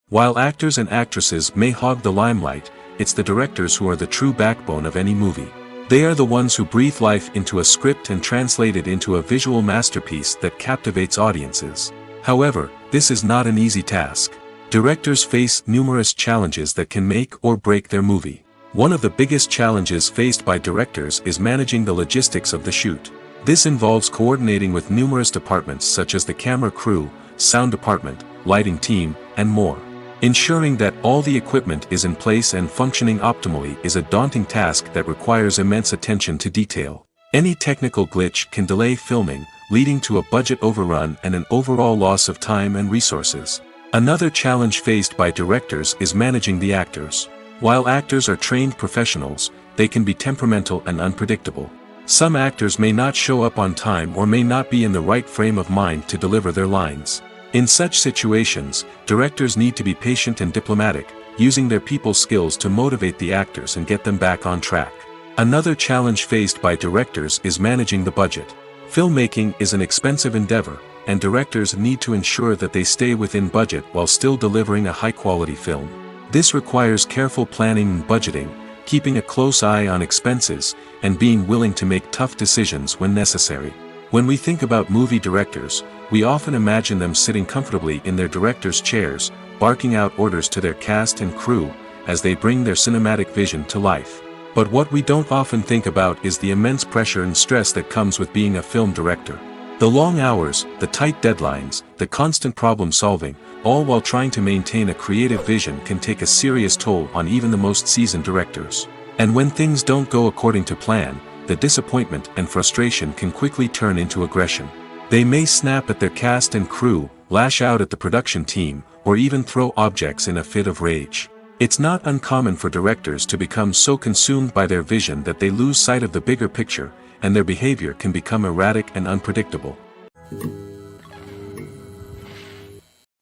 While actors and actresses may hog the limelight, it's the directors who are the true backbone of any movie. They are the ones who breathe life into a script and translate it into a visual masterpiece that captivates audiences. However, this is not an easy task. Directors face numerous challenges that can make or break their movie. One of the biggest challenges faced by directors is managing the logistics of the shoot. This involves coordinating with numerous departments such as the camera crew, sound department, lighting team, and more. Ensuring that all the equipment is in place and functioning optimally is a daunting task that requires immense attention to detail. Any technical glitch can delay filming, leading to a budget overrun and an overall loss of time and resources. Another challenge faced by directors is managing the actors. While actors are trained professionals, they can be temperamental and unpredictable. Some actors may not show up on time or may not be in the right frame of mind to deliver their lines. In such situations, directors need to be patient and diplomatic, using their people skills to motivate the actors and get them back on track. Another challenge faced by directors is managing the budget. Filmmaking is an expensive endeavor, and directors need to ensure that they stay within budget while still delivering a high-quality film. This requires careful planning and budgeting, keeping a close eye on expenses, and being willing to make tough decisions when necessary. When we think about movie directors, we often imagine them sitting comfortably in their director's chairs, barking out orders to their cast and crew, as they bring their cinematic vision to life. But what we don't often think about is the immense pressure and stress that comes with being a film director. The long hours, the tight deadlines, the constant problem solving, all while trying to maintain a creative vision can take a serious toll on even the most seasoned directors. And when things don't go according to plan, the disappointment and frustration can quickly turn into aggression. They may snap at their cast and crew, lash out at the production team, or even throw objects in a fit of rage. It's not uncommon for directors to become so consumed by their vision that they lose sight of the bigger picture, and their behavior can become erratic and unpredictable.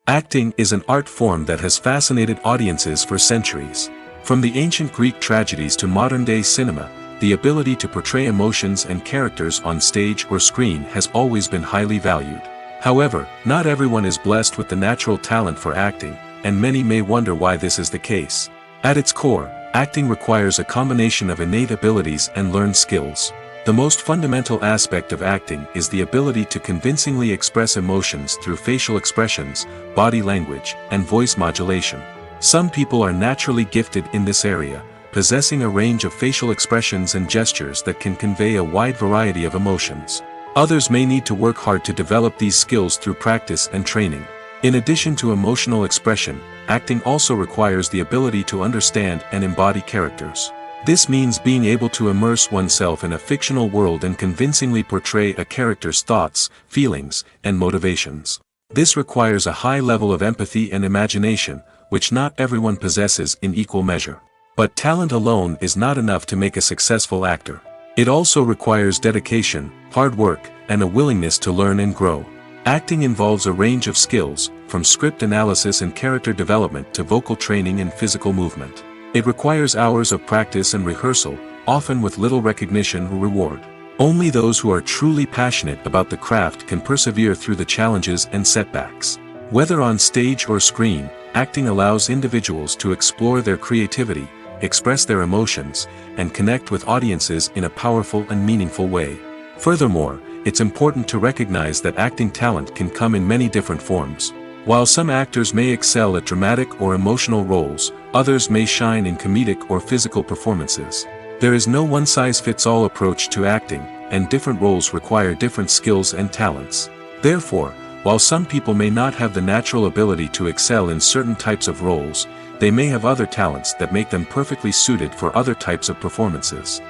Acting is an art form that has fascinated audiences for centuries. From the ancient Greek tragedies to modern-day cinema, the ability to portray emotions and characters on stage or screen has always been highly valued. However, not everyone is blessed with the natural talent for acting, and many may wonder why this is the case. At its core, acting requires a combination of innate abilities and learned skills. The most fundamental aspect of acting is the ability to convincingly express emotions through facial expressions, body language, and voice modulation. Some people are naturally gifted in this area, possessing a range of facial expressions and gestures that can convey a wide variety of emotions. Others may need to work hard to develop these skills through practice and training. In addition to emotional expression, acting also requires the ability to understand and embody characters. This means being able to immerse oneself in a fictional world and convincingly portray a character's thoughts, feelings, and motivations. This requires a high level of empathy and imagination, which not everyone possesses in equal measure. But talent alone is not enough to make a successful actor. It also requires dedication, hard work, and a willingness to learn and grow. Acting involves a range of skills, from script analysis and character development to vocal training and physical movement. It requires hours of practice and rehearsal, often with little recognition or reward. Only those who are truly passionate about the craft can persevere through the challenges and setbacks. Whether on stage or screen, acting allows individuals to explore their creativity, express their emotions, and connect with audiences in a powerful and meaningful way. Furthermore, it's important to recognize that acting talent can come in many different forms. While some actors may excel at dramatic or emotional roles, others may shine in comedic or physical performances. There is no one-size-fits-all approach to acting, and different roles require different skills and talents. Therefore, while some people may not have the natural ability to excel in certain types of roles, they may have other talents that make them perfectly suited for other types of performances.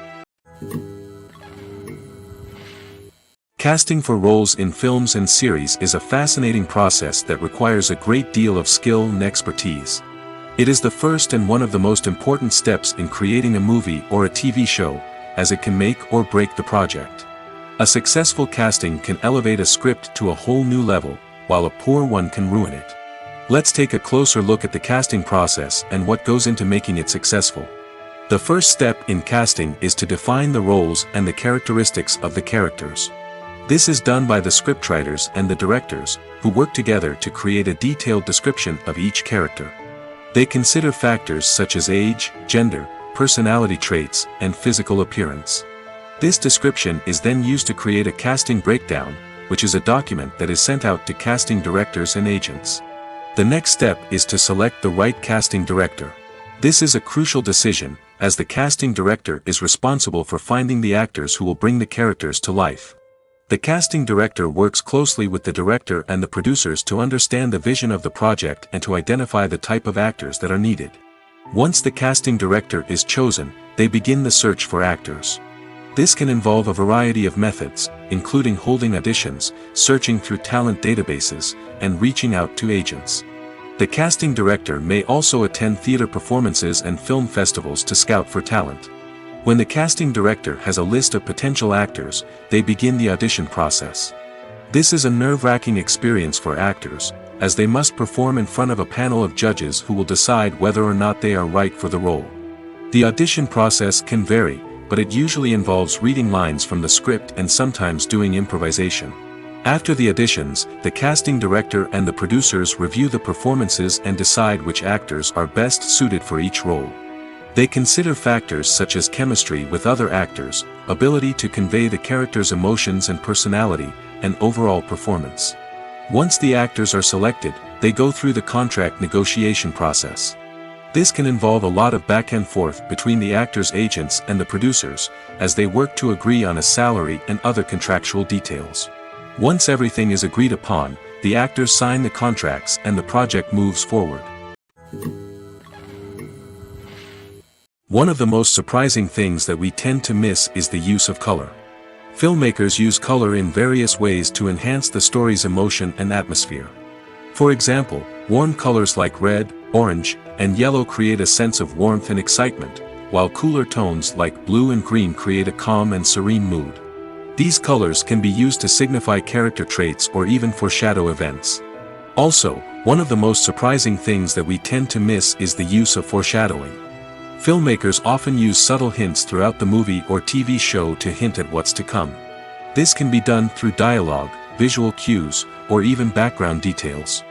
Casting for roles in films and series is a fascinating process that requires a great deal of skill and expertise. It is the first and one of the most important steps in creating a movie or a TV show, as it can make or break the project. A successful casting can elevate a script to a whole new level, while a poor one can ruin it. Let's take a closer look at the casting process and what goes into making it successful. The first step in casting is to define the roles and the characteristics of the characters. This is done by the scriptwriters and the directors, who work together to create a detailed description of each character. They consider factors such as age, gender, personality traits, and physical appearance. This description is then used to create a casting breakdown, which is a document that is sent out to casting directors and agents. The next step is to select the right casting director. This is a crucial decision, as the casting director is responsible for finding the actors who will bring the characters to life. The casting director works closely with the director and the producers to understand the vision of the project and to identify the type of actors that are needed. Once the casting director is chosen, they begin the search for actors. This can involve a variety of methods, including holding auditions, searching through talent databases, and reaching out to agents. The casting director may also attend theater performances and film festivals to scout for talent. When the casting director has a list of potential actors, they begin the audition process. This is a nerve-wracking experience for actors, as they must perform in front of a panel of judges who will decide whether or not they are right for the role. The audition process can vary, but it usually involves reading lines from the script and sometimes doing improvisation. After the auditions, the casting director and the producers review the performances and decide which actors are best suited for each role. They consider factors such as chemistry with other actors, ability to convey the character's emotions and personality, and overall performance. Once the actors are selected, they go through the contract negotiation process. This can involve a lot of back and forth between the actors' agents and the producers, as they work to agree on a salary and other contractual details. Once everything is agreed upon, the actors sign the contracts and the project moves forward. One of the most surprising things that we tend to miss is the use of color. Filmmakers use color in various ways to enhance the story's emotion and atmosphere. For example, warm colors like red, orange, and yellow create a sense of warmth and excitement, while cooler tones like blue and green create a calm and serene mood. These colors can be used to signify character traits or even foreshadow events. Also, one of the most surprising things that we tend to miss is the use of foreshadowing. Filmmakers often use subtle hints throughout the movie or TV show to hint at what's to come. This can be done through dialogue, visual cues, or even background details.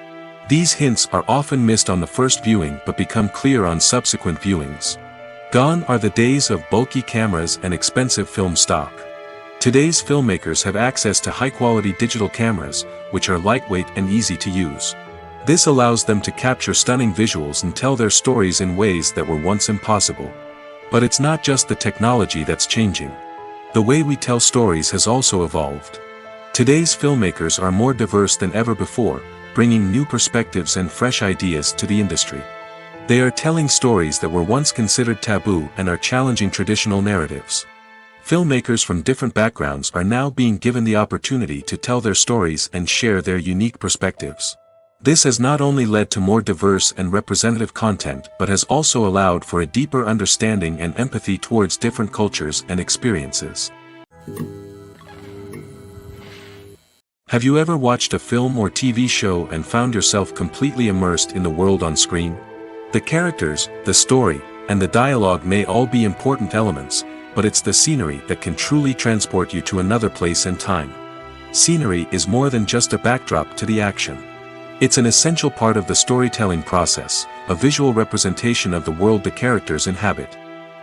These hints are often missed on the first viewing but become clear on subsequent viewings. Gone are the days of bulky cameras and expensive film stock. Today's filmmakers have access to high-quality digital cameras, which are lightweight and easy to use. This allows them to capture stunning visuals and tell their stories in ways that were once impossible. But it's not just the technology that's changing. The way we tell stories has also evolved. Today's filmmakers are more diverse than ever before, bringing new perspectives and fresh ideas to the industry. They are telling stories that were once considered taboo and are challenging traditional narratives. Filmmakers from different backgrounds are now being given the opportunity to tell their stories and share their unique perspectives. This has not only led to more diverse and representative content but has also allowed for a deeper understanding and empathy towards different cultures and experiences. Have you ever watched a film or TV show and found yourself completely immersed in the world on screen? The characters, the story, and the dialogue may all be important elements, but it's the scenery that can truly transport you to another place and time. Scenery is more than just a backdrop to the action. It's an essential part of the storytelling process, a visual representation of the world the characters inhabit.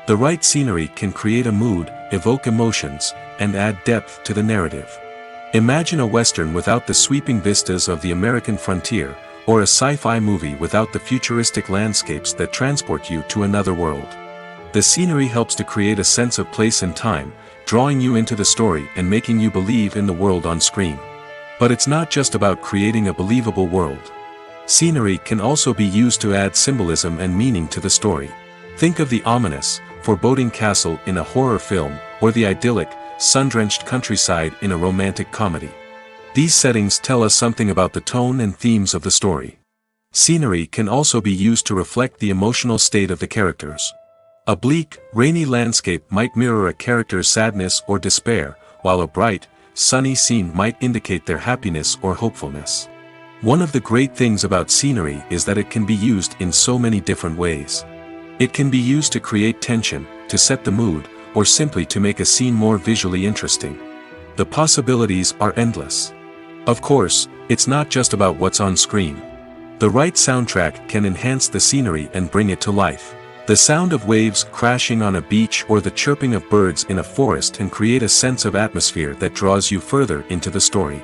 The right scenery can create a mood, evoke emotions, and add depth to the narrative. Imagine a Western without the sweeping vistas of the American frontier, or a sci-fi movie without the futuristic landscapes that transport you to another world. The scenery helps to create a sense of place and time, drawing you into the story and making you believe in the world on screen. But it's not just about creating a believable world. Scenery can also be used to add symbolism and meaning to the story. Think of the ominous, foreboding castle in a horror film, or the idyllic, sun-drenched countryside in a romantic comedy. These settings tell us something about the tone and themes of the story. Scenery can also be used to reflect the emotional state of the characters. A bleak, rainy landscape might mirror a character's sadness or despair, while a bright, sunny scene might indicate their happiness or hopefulness. One of the great things about scenery is that it can be used in so many different ways. It can be used to create tension, to set the mood, or simply to make a scene more visually interesting. The possibilities are endless. Of course, it's not just about what's on screen. The right soundtrack can enhance the scenery and bring it to life. The sound of waves crashing on a beach or the chirping of birds in a forest can create a sense of atmosphere that draws you further into the story.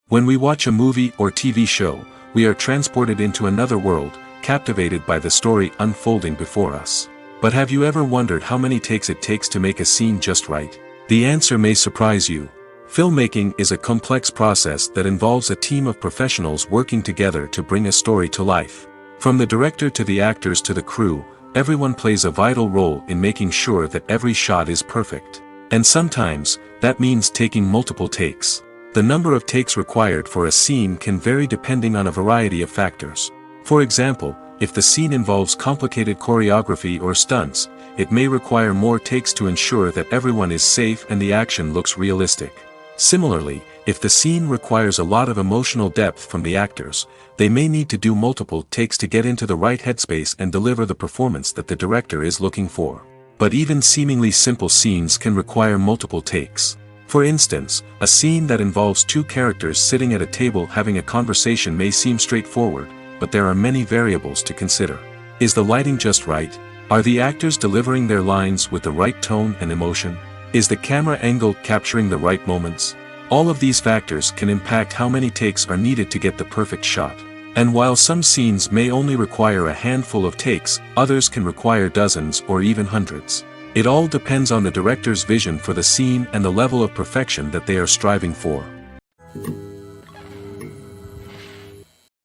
When we watch a movie or TV show, we are transported into another world, captivated by the story unfolding before us. But have you ever wondered how many takes it takes to make a scene just right? The answer may surprise you. Filmmaking is a complex process that involves a team of professionals working together to bring a story to life. From the director to the actors to the crew, everyone plays a vital role in making sure that every shot is perfect. And sometimes, that means taking multiple takes. The number of takes required for a scene can vary depending on a variety of factors. For example, if the scene involves complicated choreography or stunts, it may require more takes to ensure that everyone is safe and the action looks realistic. Similarly, if the scene requires a lot of emotional depth from the actors, they may need to do multiple takes to get into the right headspace and deliver the performance that the director is looking for. But even seemingly simple scenes can require multiple takes. For instance, a scene that involves two characters sitting at a table having a conversation may seem straightforward, but there are many variables to consider. Is the lighting just right? Are the actors delivering their lines with the right tone and emotion? Is the camera angle capturing the right moments? All of these factors can impact how many takes are needed to get the perfect shot. And while some scenes may only require a handful of takes, others can require dozens or even hundreds. It all depends on the director's vision for the scene and the level of perfection that they are striving for.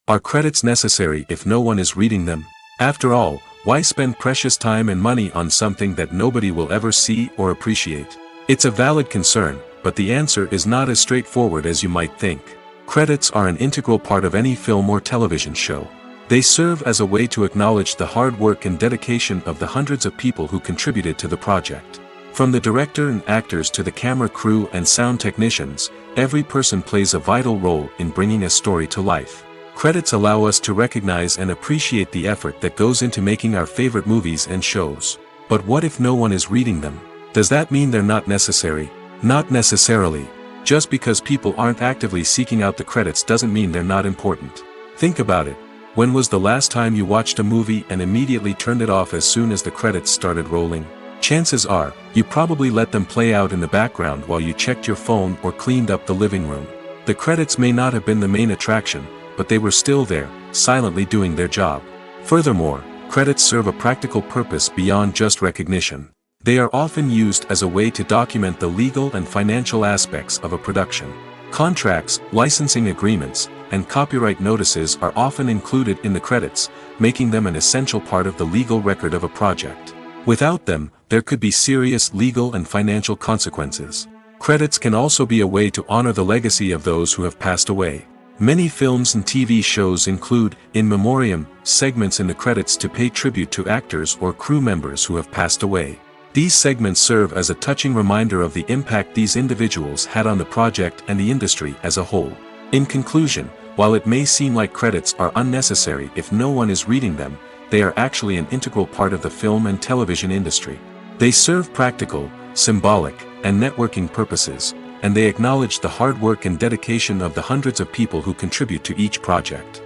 Are credits necessary if no one is reading them? After all, why spend precious time and money on something that nobody will ever see or appreciate? It's a valid concern, but the answer is not as straightforward as you might think. Credits are an integral part of any film or television show. They serve as a way to acknowledge the hard work and dedication of the hundreds of people who contributed to the project. From the director and actors to the camera crew and sound technicians, every person plays a vital role in bringing a story to life. Credits allow us to recognize and appreciate the effort that goes into making our favorite movies and shows. But what if no one is reading them? Does that mean they're not necessary? Not necessarily. Just because people aren't actively seeking out the credits doesn't mean they're not important. Think about it. When was the last time you watched a movie and immediately turned it off as soon as the credits started rolling? Chances are, you probably let them play out in the background while you checked your phone or cleaned up the living room. The credits may not have been the main attraction, but they were still there, silently doing their job. Furthermore, credits serve a practical purpose beyond just recognition. They are often used as a way to document the legal and financial aspects of a production. Contracts, licensing agreements, and copyright notices are often included in the credits, making them an essential part of the legal record of a project. Without them, there could be serious legal and financial consequences. Credits can also be a way to honor the legacy of those who have passed away. Many films and TV shows include, in memoriam, segments in the credits to pay tribute to actors or crew members who have passed away. These segments serve as a touching reminder of the impact these individuals had on the project and the industry as a whole. In conclusion, while it may seem like credits are unnecessary if no one is reading them, they are actually an integral part of the film and television industry. They serve practical, symbolic, and networking purposes, and they acknowledge the hard work and dedication of the hundreds of people who contribute to each project.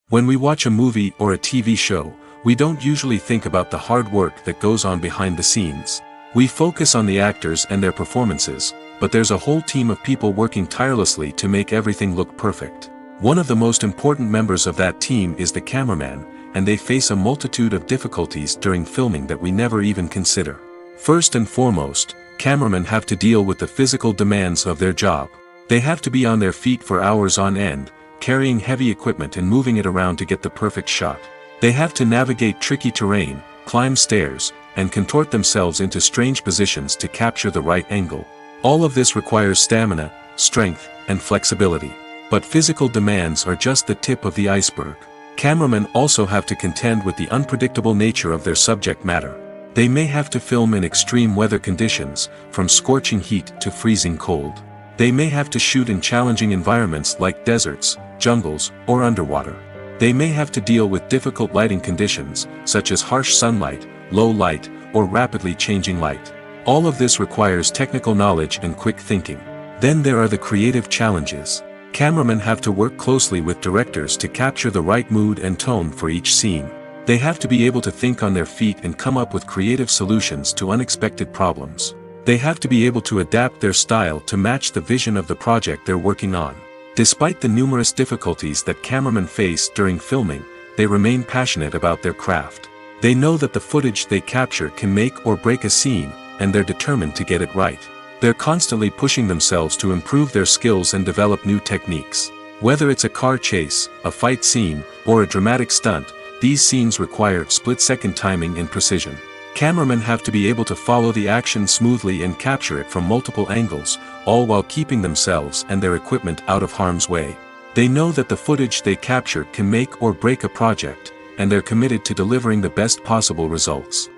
When we watch a movie or a TV show, we don't usually think about the hard work that goes on behind the scenes. We focus on the actors and their performances, but there's a whole team of people working tirelessly to make everything look perfect. One of the most important members of that team is the cameraman, and they face a multitude of difficulties during filming that we never even consider. First and foremost, cameramen have to deal with the physical demands of their job. They have to be on their feet for hours on end, carrying heavy equipment and moving it around to get the perfect shot. They have to navigate tricky terrain, climb stairs, and contort themselves into strange positions to capture the right angle. All of this requires stamina, strength, and flexibility. But physical demands are just the tip of the iceberg. Cameramen also have to contend with the unpredictable nature of their subject matter. They may have to film in extreme weather conditions, from scorching heat to freezing cold. They may have to shoot in challenging environments like deserts, jungles, or underwater. They may have to deal with difficult lighting conditions, such as harsh sunlight, low light, or rapidly changing light. All of this requires technical knowledge and quick thinking. Then there are the creative challenges. Cameramen have to work closely with directors to capture the right mood and tone for each scene. They have to be able to think on their feet and come up with creative solutions to unexpected problems. They have to be able to adapt their style to match the vision of the project they're working on. Despite the numerous difficulties that cameramen face during filming, they remain passionate about their craft. They know that the footage they capture can make or break a scene, and they're determined to get it right. They're constantly pushing themselves to improve their skills and develop new techniques. Whether it's a car chase, a fight scene, or a dramatic stunt, these scenes require split-second timing and precision. Cameramen have to be able to follow the action smoothly and capture it from multiple angles, all while keeping themselves and their equipment out of harm's way. They know that the footage they capture can make or break a project, and they're committed to delivering the best possible results.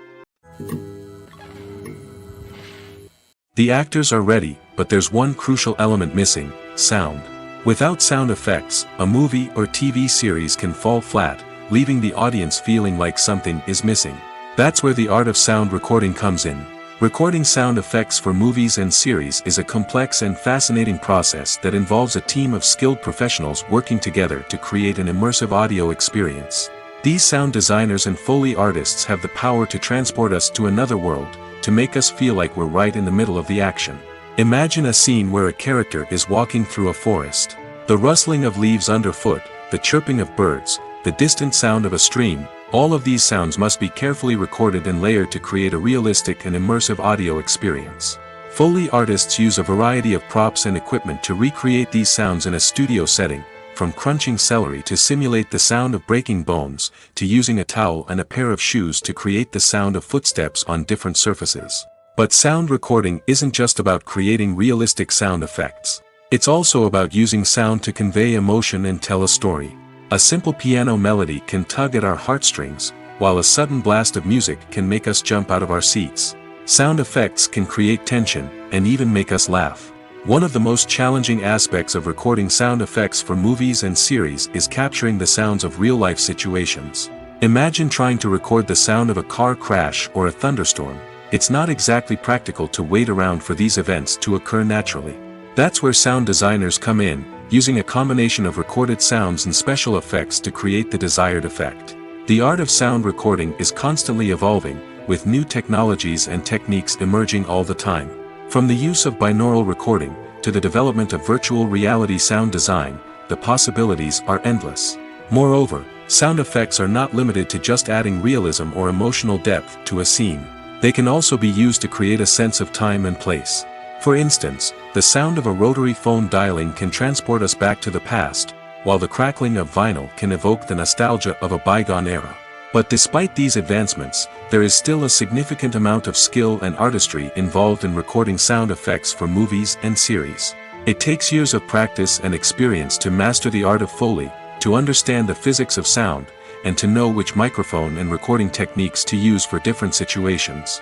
The actors are ready, but there's one crucial element missing: sound. Without sound effects, a movie or TV series can fall flat, leaving the audience feeling like something is missing. That's where the art of sound recording comes in. Recording sound effects for movies and series is a complex and fascinating process that involves a team of skilled professionals working together to create an immersive audio experience. These sound designers and Foley artists have the power to transport us to another world, to make us feel like we're right in the middle of the action. Imagine a scene where a character is walking through a forest. The rustling of leaves underfoot, the chirping of birds, the distant sound of a stream, all of these sounds must be carefully recorded and layered to create a realistic and immersive audio experience. Foley artists use a variety of props and equipment to recreate these sounds in a studio setting, from crunching celery to simulate the sound of breaking bones, to using a towel and a pair of shoes to create the sound of footsteps on different surfaces. But sound recording isn't just about creating realistic sound effects. It's also about using sound to convey emotion and tell a story. A simple piano melody can tug at our heartstrings, while a sudden blast of music can make us jump out of our seats. Sound effects can create tension, and even make us laugh. One of the most challenging aspects of recording sound effects for movies and series is capturing the sounds of real-life situations. Imagine trying to record the sound of a car crash or a thunderstorm. It's not exactly practical to wait around for these events to occur naturally. That's where sound designers come in, using a combination of recorded sounds and special effects to create the desired effect. The art of sound recording is constantly evolving, with new technologies and techniques emerging all the time. From the use of binaural recording, to the development of virtual reality sound design, the possibilities are endless. Moreover, sound effects are not limited to just adding realism or emotional depth to a scene. They can also be used to create a sense of time and place. For instance, the sound of a rotary phone dialing can transport us back to the past, while the crackling of vinyl can evoke the nostalgia of a bygone era. But despite these advancements, there is still a significant amount of skill and artistry involved in recording sound effects for movies and series. It takes years of practice and experience to master the art of Foley, to understand the physics of sound, and to know which microphone and recording techniques to use for different situations.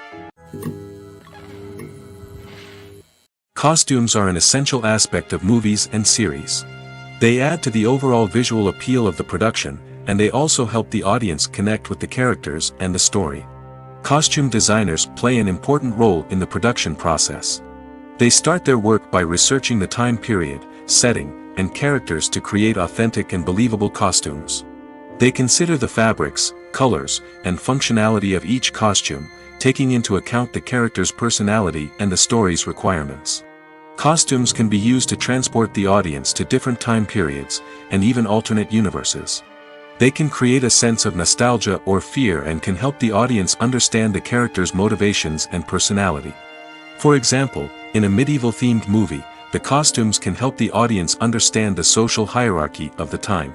Costumes are an essential aspect of movies and series. They add to the overall visual appeal of the production, and they also help the audience connect with the characters and the story. Costume designers play an important role in the production process. They start their work by researching the time period, setting, and characters to create authentic and believable costumes. They consider the fabrics, colors, and functionality of each costume, taking into account the character's personality and the story's requirements. Costumes can be used to transport the audience to different time periods, and even alternate universes. They can create a sense of nostalgia or fear and can help the audience understand the character's motivations and personality. For example, in a medieval-themed movie, the costumes can help the audience understand the social hierarchy of the time.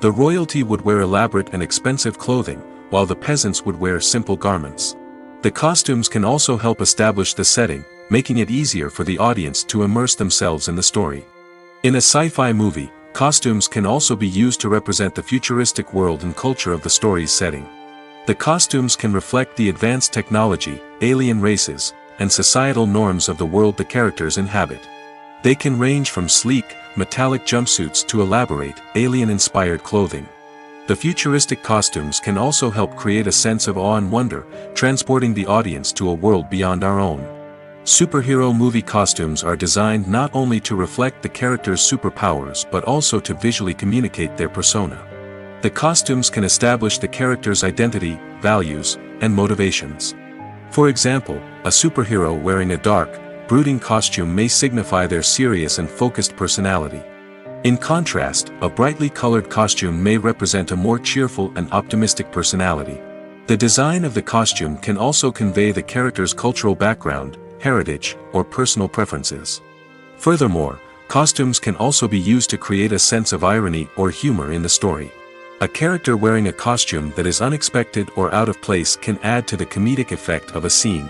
The royalty would wear elaborate and expensive clothing, while the peasants would wear simple garments. The costumes can also help establish the setting, making it easier for the audience to immerse themselves in the story. In a sci-fi movie, costumes can also be used to represent the futuristic world and culture of the story's setting. The costumes can reflect the advanced technology, alien races, and societal norms of the world the characters inhabit. They can range from sleek, metallic jumpsuits to elaborate, alien-inspired clothing. The futuristic costumes can also help create a sense of awe and wonder, transporting the audience to a world beyond our own. Superhero movie costumes are designed not only to reflect the character's superpowers but also to visually communicate their persona. The costumes can establish the character's identity, values, and motivations. For example, a superhero wearing a dark, brooding costume may signify their serious and focused personality. In contrast, a brightly colored costume may represent a more cheerful and optimistic personality. The design of the costume can also convey the character's cultural background, heritage, or personal preferences. Furthermore, Costumes can also be used to create a sense of irony or humor in the story. A character wearing a costume that is unexpected or out of place can add to the comedic effect of a scene.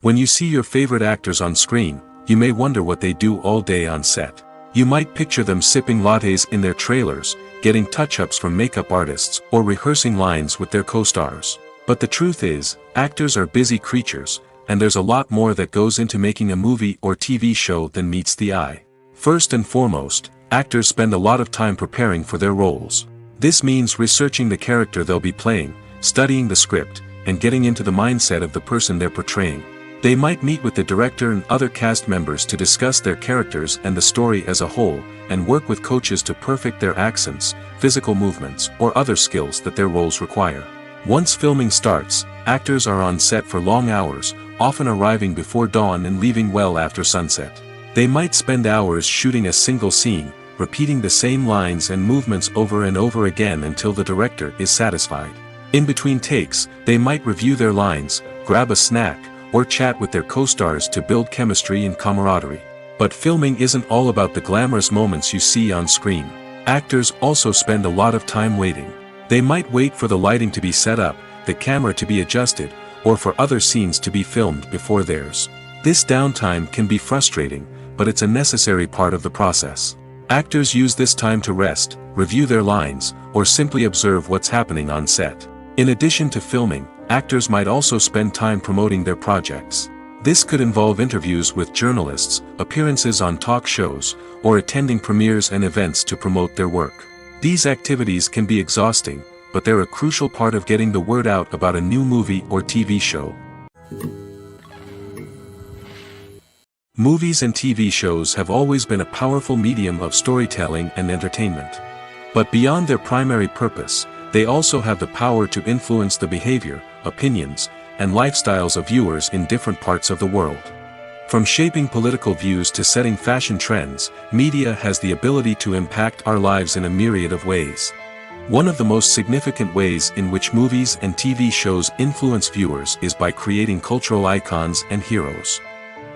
When you see your favorite actors on screen, you may wonder what they do all day on set. You might picture them sipping lattes in their trailers, getting touch-ups from makeup artists, or rehearsing lines with their co-stars. But the truth is, actors are busy creatures, and there's a lot more that goes into making a movie or TV show than meets the eye. First and foremost, actors spend a lot of time preparing for their roles. This means researching the character they'll be playing, studying the script, and getting into the mindset of the person they're portraying. They might meet with the director and other cast members to discuss their characters and the story as a whole, and work with coaches to perfect their accents, physical movements, or other skills that their roles require. Once filming starts, actors are on set for long hours, often arriving before dawn and leaving well after sunset. They might spend hours shooting a single scene, repeating the same lines and movements over and over again until the director is satisfied. In between takes, they might review their lines, grab a snack, or chat with their co-stars to build chemistry and camaraderie. But filming isn't all about the glamorous moments you see on screen. Actors also spend a lot of time waiting. They might wait for the lighting to be set up, the camera to be adjusted, or for other scenes to be filmed before theirs. This downtime can be frustrating, but it's a necessary part of the process. Actors use this time to rest, review their lines, or simply observe what's happening on set. In addition to filming, actors might also spend time promoting their projects. This could involve interviews with journalists, appearances on talk shows, or attending premieres and events to promote their work. These activities can be exhausting, but they're a crucial part of getting the word out about a new movie or TV show. Movies and TV shows have always been a powerful medium of storytelling and entertainment. But beyond their primary purpose, they also have the power to influence the behavior, opinions, and lifestyles of viewers in different parts of the world. From shaping political views to setting fashion trends, media has the ability to impact our lives in a myriad of ways. One of the most significant ways in which movies and TV shows influence viewers is by creating cultural icons and heroes.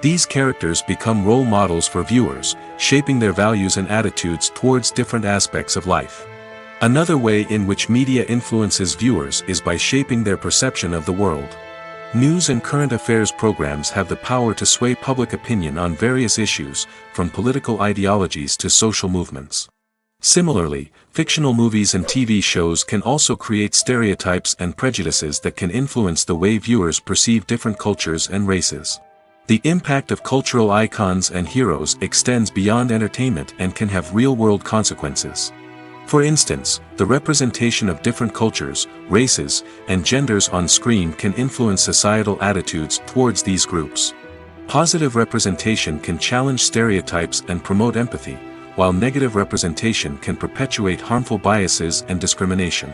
These characters become role models for viewers, shaping their values and attitudes towards different aspects of life. Another way in which media influences viewers is by shaping their perception of the world. News and current affairs programs have the power to sway public opinion on various issues, from political ideologies to social movements. Similarly, fictional movies and TV shows can also create stereotypes and prejudices that can influence the way viewers perceive different cultures and races. The impact of cultural icons and heroes extends beyond entertainment and can have real-world consequences. For instance, the representation of different cultures, races, and genders on screen can influence societal attitudes towards these groups. Positive representation can challenge stereotypes and promote empathy, while negative representation can perpetuate harmful biases and discrimination.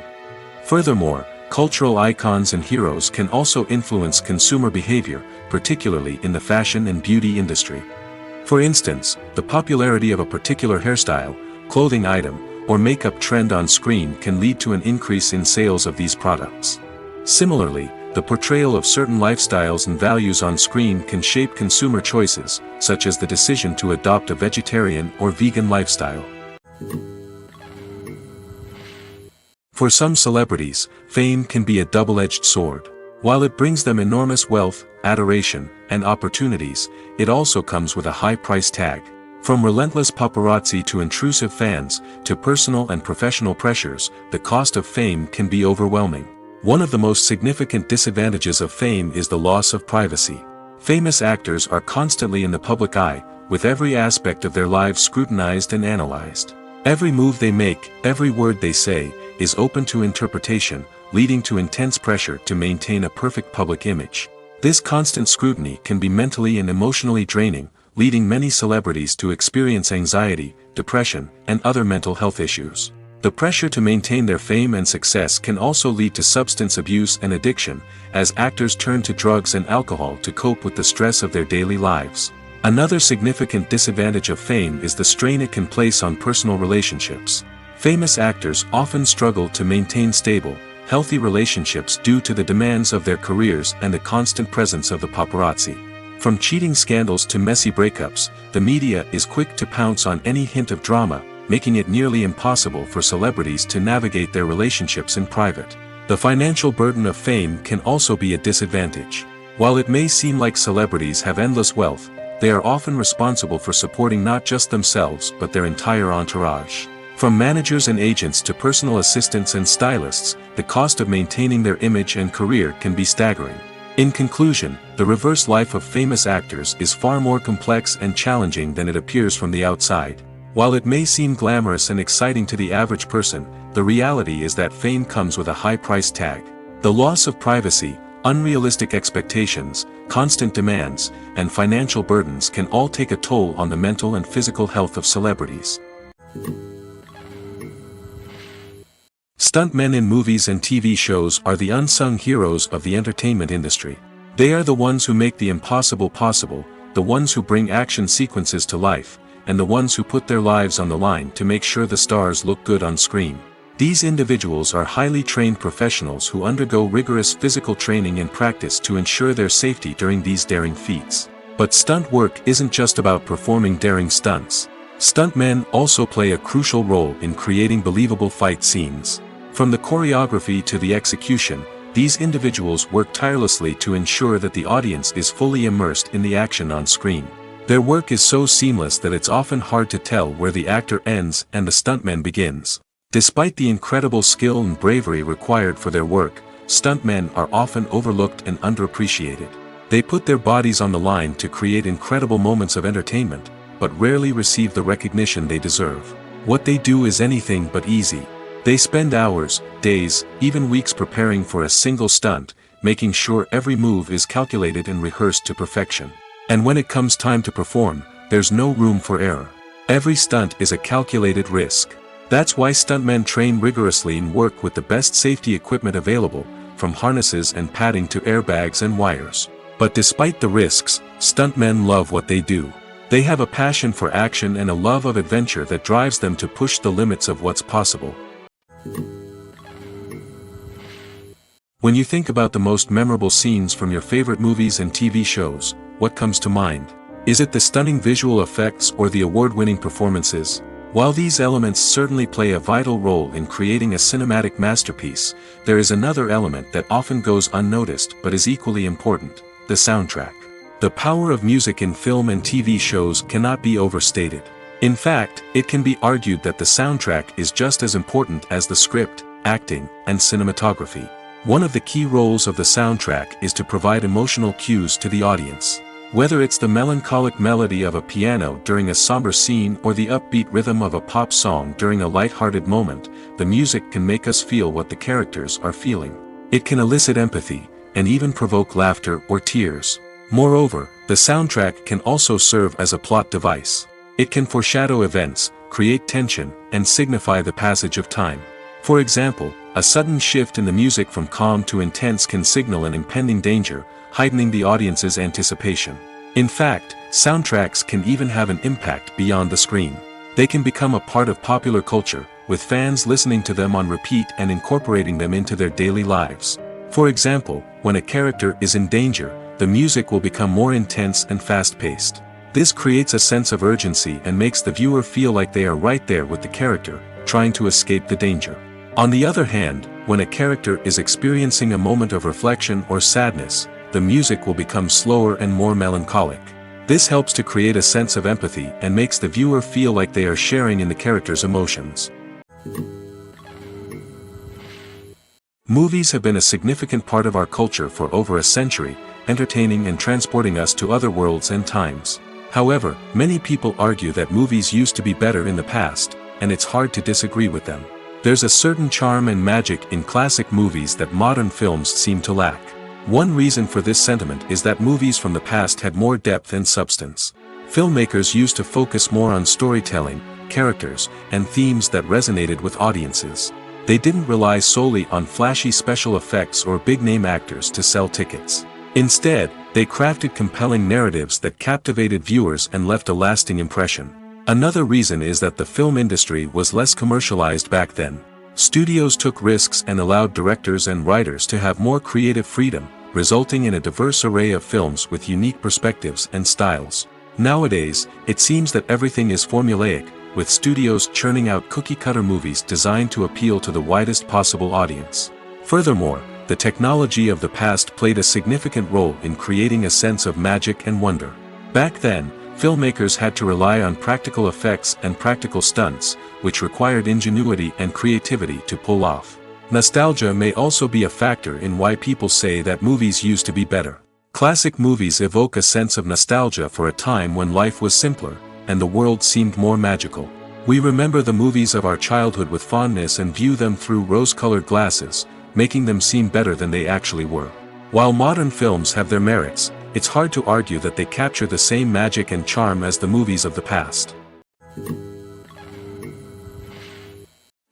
Furthermore, cultural icons and heroes can also influence consumer behavior, particularly in the fashion and beauty industry. For instance, the popularity of a particular hairstyle, clothing item, or makeup trend on screen can lead to an increase in sales of these products. Similarly, the portrayal of certain lifestyles and values on screen can shape consumer choices, such as the decision to adopt a vegetarian or vegan lifestyle. For some celebrities, fame can be a double-edged sword. While it brings them enormous wealth, adoration, and opportunities, it also comes with a high price tag. From relentless paparazzi to intrusive fans, to personal and professional pressures, the cost of fame can be overwhelming. One of the most significant disadvantages of fame is the loss of privacy. Famous actors are constantly in the public eye, with every aspect of their lives scrutinized and analyzed. Every move they make, every word they say, is open to interpretation, leading to intense pressure to maintain a perfect public image. This constant scrutiny can be mentally and emotionally draining, leading many celebrities to experience anxiety, depression, and other mental health issues. The pressure to maintain their fame and success can also lead to substance abuse and addiction, as actors turn to drugs and alcohol to cope with the stress of their daily lives. Another significant disadvantage of fame is the strain it can place on personal relationships. Famous actors often struggle to maintain stable, healthy relationships due to the demands of their careers and the constant presence of the paparazzi. From cheating scandals to messy breakups, the media is quick to pounce on any hint of drama, making it nearly impossible for celebrities to navigate their relationships in private. The financial burden of fame can also be a disadvantage. While it may seem like celebrities have endless wealth, they are often responsible for supporting not just themselves but their entire entourage. From managers and agents to personal assistants and stylists, the cost of maintaining their image and career can be staggering. In conclusion, the reverse life of famous actors is far more complex and challenging than it appears from the outside. While it may seem glamorous and exciting to the average person, the reality is that fame comes with a high price tag. The loss of privacy, unrealistic expectations, constant demands, and financial burdens can all take a toll on the mental and physical health of celebrities. Stuntmen in movies and TV shows are the unsung heroes of the entertainment industry. They are the ones who make the impossible possible, the ones who bring action sequences to life, and the ones who put their lives on the line to make sure the stars look good on screen. These individuals are highly trained professionals who undergo rigorous physical training and practice to ensure their safety during these daring feats. But stunt work isn't just about performing daring stunts. Stuntmen also play a crucial role in creating believable fight scenes. From the choreography to the execution, these individuals work tirelessly to ensure that the audience is fully immersed in the action on screen. Their work is so seamless that it's often hard to tell where the actor ends and the stuntman begins. Despite the incredible skill and bravery required for their work, stuntmen are often overlooked and underappreciated. They put their bodies on the line to create incredible moments of entertainment, but rarely receive the recognition they deserve. What they do is anything but easy. They spend hours, days, even weeks preparing for a single stunt, making sure every move is calculated and rehearsed to perfection. And when it comes time to perform, there's no room for error. Every stunt is a calculated risk. That's why stuntmen train rigorously and work with the best safety equipment available, from harnesses and padding to airbags and wires. But despite the risks, stuntmen love what they do. They have a passion for action and a love of adventure that drives them to push the limits of what's possible. When you think about the most memorable scenes from your favorite movies and TV shows, what comes to mind? Is it the stunning visual effects or the award-winning performances? While these elements certainly play a vital role in creating a cinematic masterpiece, there is another element that often goes unnoticed but is equally important: the soundtrack. The power of music in film and TV shows cannot be overstated. In fact, it can be argued that the soundtrack is just as important as the script, acting, and cinematography. One of the key roles of the soundtrack is to provide emotional cues to the audience. Whether it's the melancholic melody of a piano during a somber scene or the upbeat rhythm of a pop song during a light-hearted moment, the music can make us feel what the characters are feeling. It can elicit empathy, and even provoke laughter or tears. Moreover, the soundtrack can also serve as a plot device. It can foreshadow events, create tension, and signify the passage of time. For example, a sudden shift in the music from calm to intense can signal an impending danger, heightening the audience's anticipation. In fact, soundtracks can even have an impact beyond the screen. They can become a part of popular culture, with fans listening to them on repeat and incorporating them into their daily lives. For example, when a character is in danger, the music will become more intense and fast-paced. This creates a sense of urgency and makes the viewer feel like they are right there with the character, trying to escape the danger. On the other hand, when a character is experiencing a moment of reflection or sadness, the music will become slower and more melancholic. This helps to create a sense of empathy and makes the viewer feel like they are sharing in the character's emotions. Movies have been a significant part of our culture for over a century, entertaining and transporting us to other worlds and times. However, many people argue that movies used to be better in the past, and it's hard to disagree with them. There's a certain charm and magic in classic movies that modern films seem to lack. One reason for this sentiment is that movies from the past had more depth and substance. Filmmakers used to focus more on storytelling, characters, and themes that resonated with audiences. They didn't rely solely on flashy special effects or big-name actors to sell tickets. Instead, they crafted compelling narratives that captivated viewers and left a lasting impression. Another reason is that the film industry was less commercialized back then. Studios took risks and allowed directors and writers to have more creative freedom, resulting in a diverse array of films with unique perspectives and styles. Nowadays, it seems that everything is formulaic, with studios churning out cookie-cutter movies designed to appeal to the widest possible audience. Furthermore, the technology of the past played a significant role in creating a sense of magic and wonder. Back then, filmmakers had to rely on practical effects and practical stunts, which required ingenuity and creativity to pull off. Nostalgia may also be a factor in why people say that movies used to be better. Classic movies evoke a sense of nostalgia for a time when life was simpler, and the world seemed more magical. We remember the movies of our childhood with fondness and view them through rose-colored glasses, making them seem better than they actually were. While modern films have their merits, it's hard to argue that they capture the same magic and charm as the movies of the past.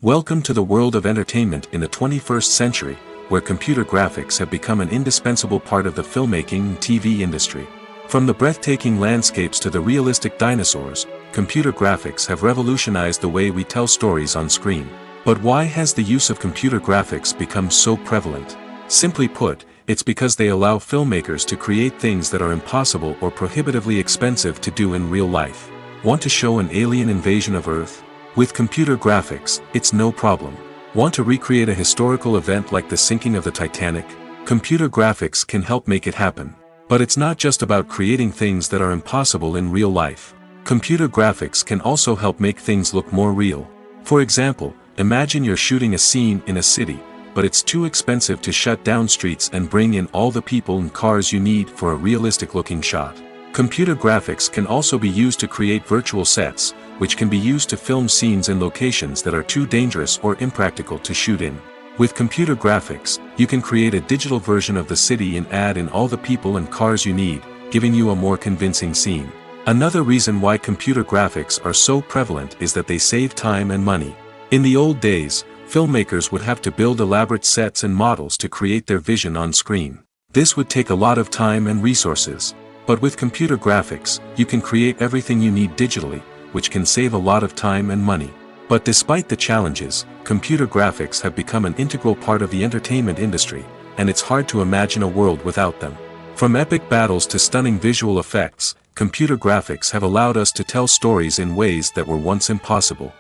Welcome to the world of entertainment in the 21st century, where computer graphics have become an indispensable part of the filmmaking and TV industry. From the breathtaking landscapes to the realistic dinosaurs, computer graphics have revolutionized the way we tell stories on screen. But why has the use of computer graphics become so prevalent? Simply put, it's because they allow filmmakers to create things that are impossible or prohibitively expensive to do in real life. Want to show an alien invasion of Earth? With computer graphics, it's no problem. Want to recreate a historical event like the sinking of the Titanic? Computer graphics can help make it happen. But it's not just about creating things that are impossible in real life. Computer graphics can also help make things look more real. For example, imagine you're shooting a scene in a city, but it's too expensive to shut down streets and bring in all the people and cars you need for a realistic-looking shot. Computer graphics can also be used to create virtual sets, which can be used to film scenes in locations that are too dangerous or impractical to shoot in. With computer graphics, you can create a digital version of the city and add in all the people and cars you need, giving you a more convincing scene. Another reason why computer graphics are so prevalent is that they save time and money. In the old days, filmmakers would have to build elaborate sets and models to create their vision on screen. This would take a lot of time and resources. But with computer graphics, you can create everything you need digitally, which can save a lot of time and money. But despite the challenges, computer graphics have become an integral part of the entertainment industry, and it's hard to imagine a world without them. From epic battles to stunning visual effects, computer graphics have allowed us to tell stories in ways that were once impossible.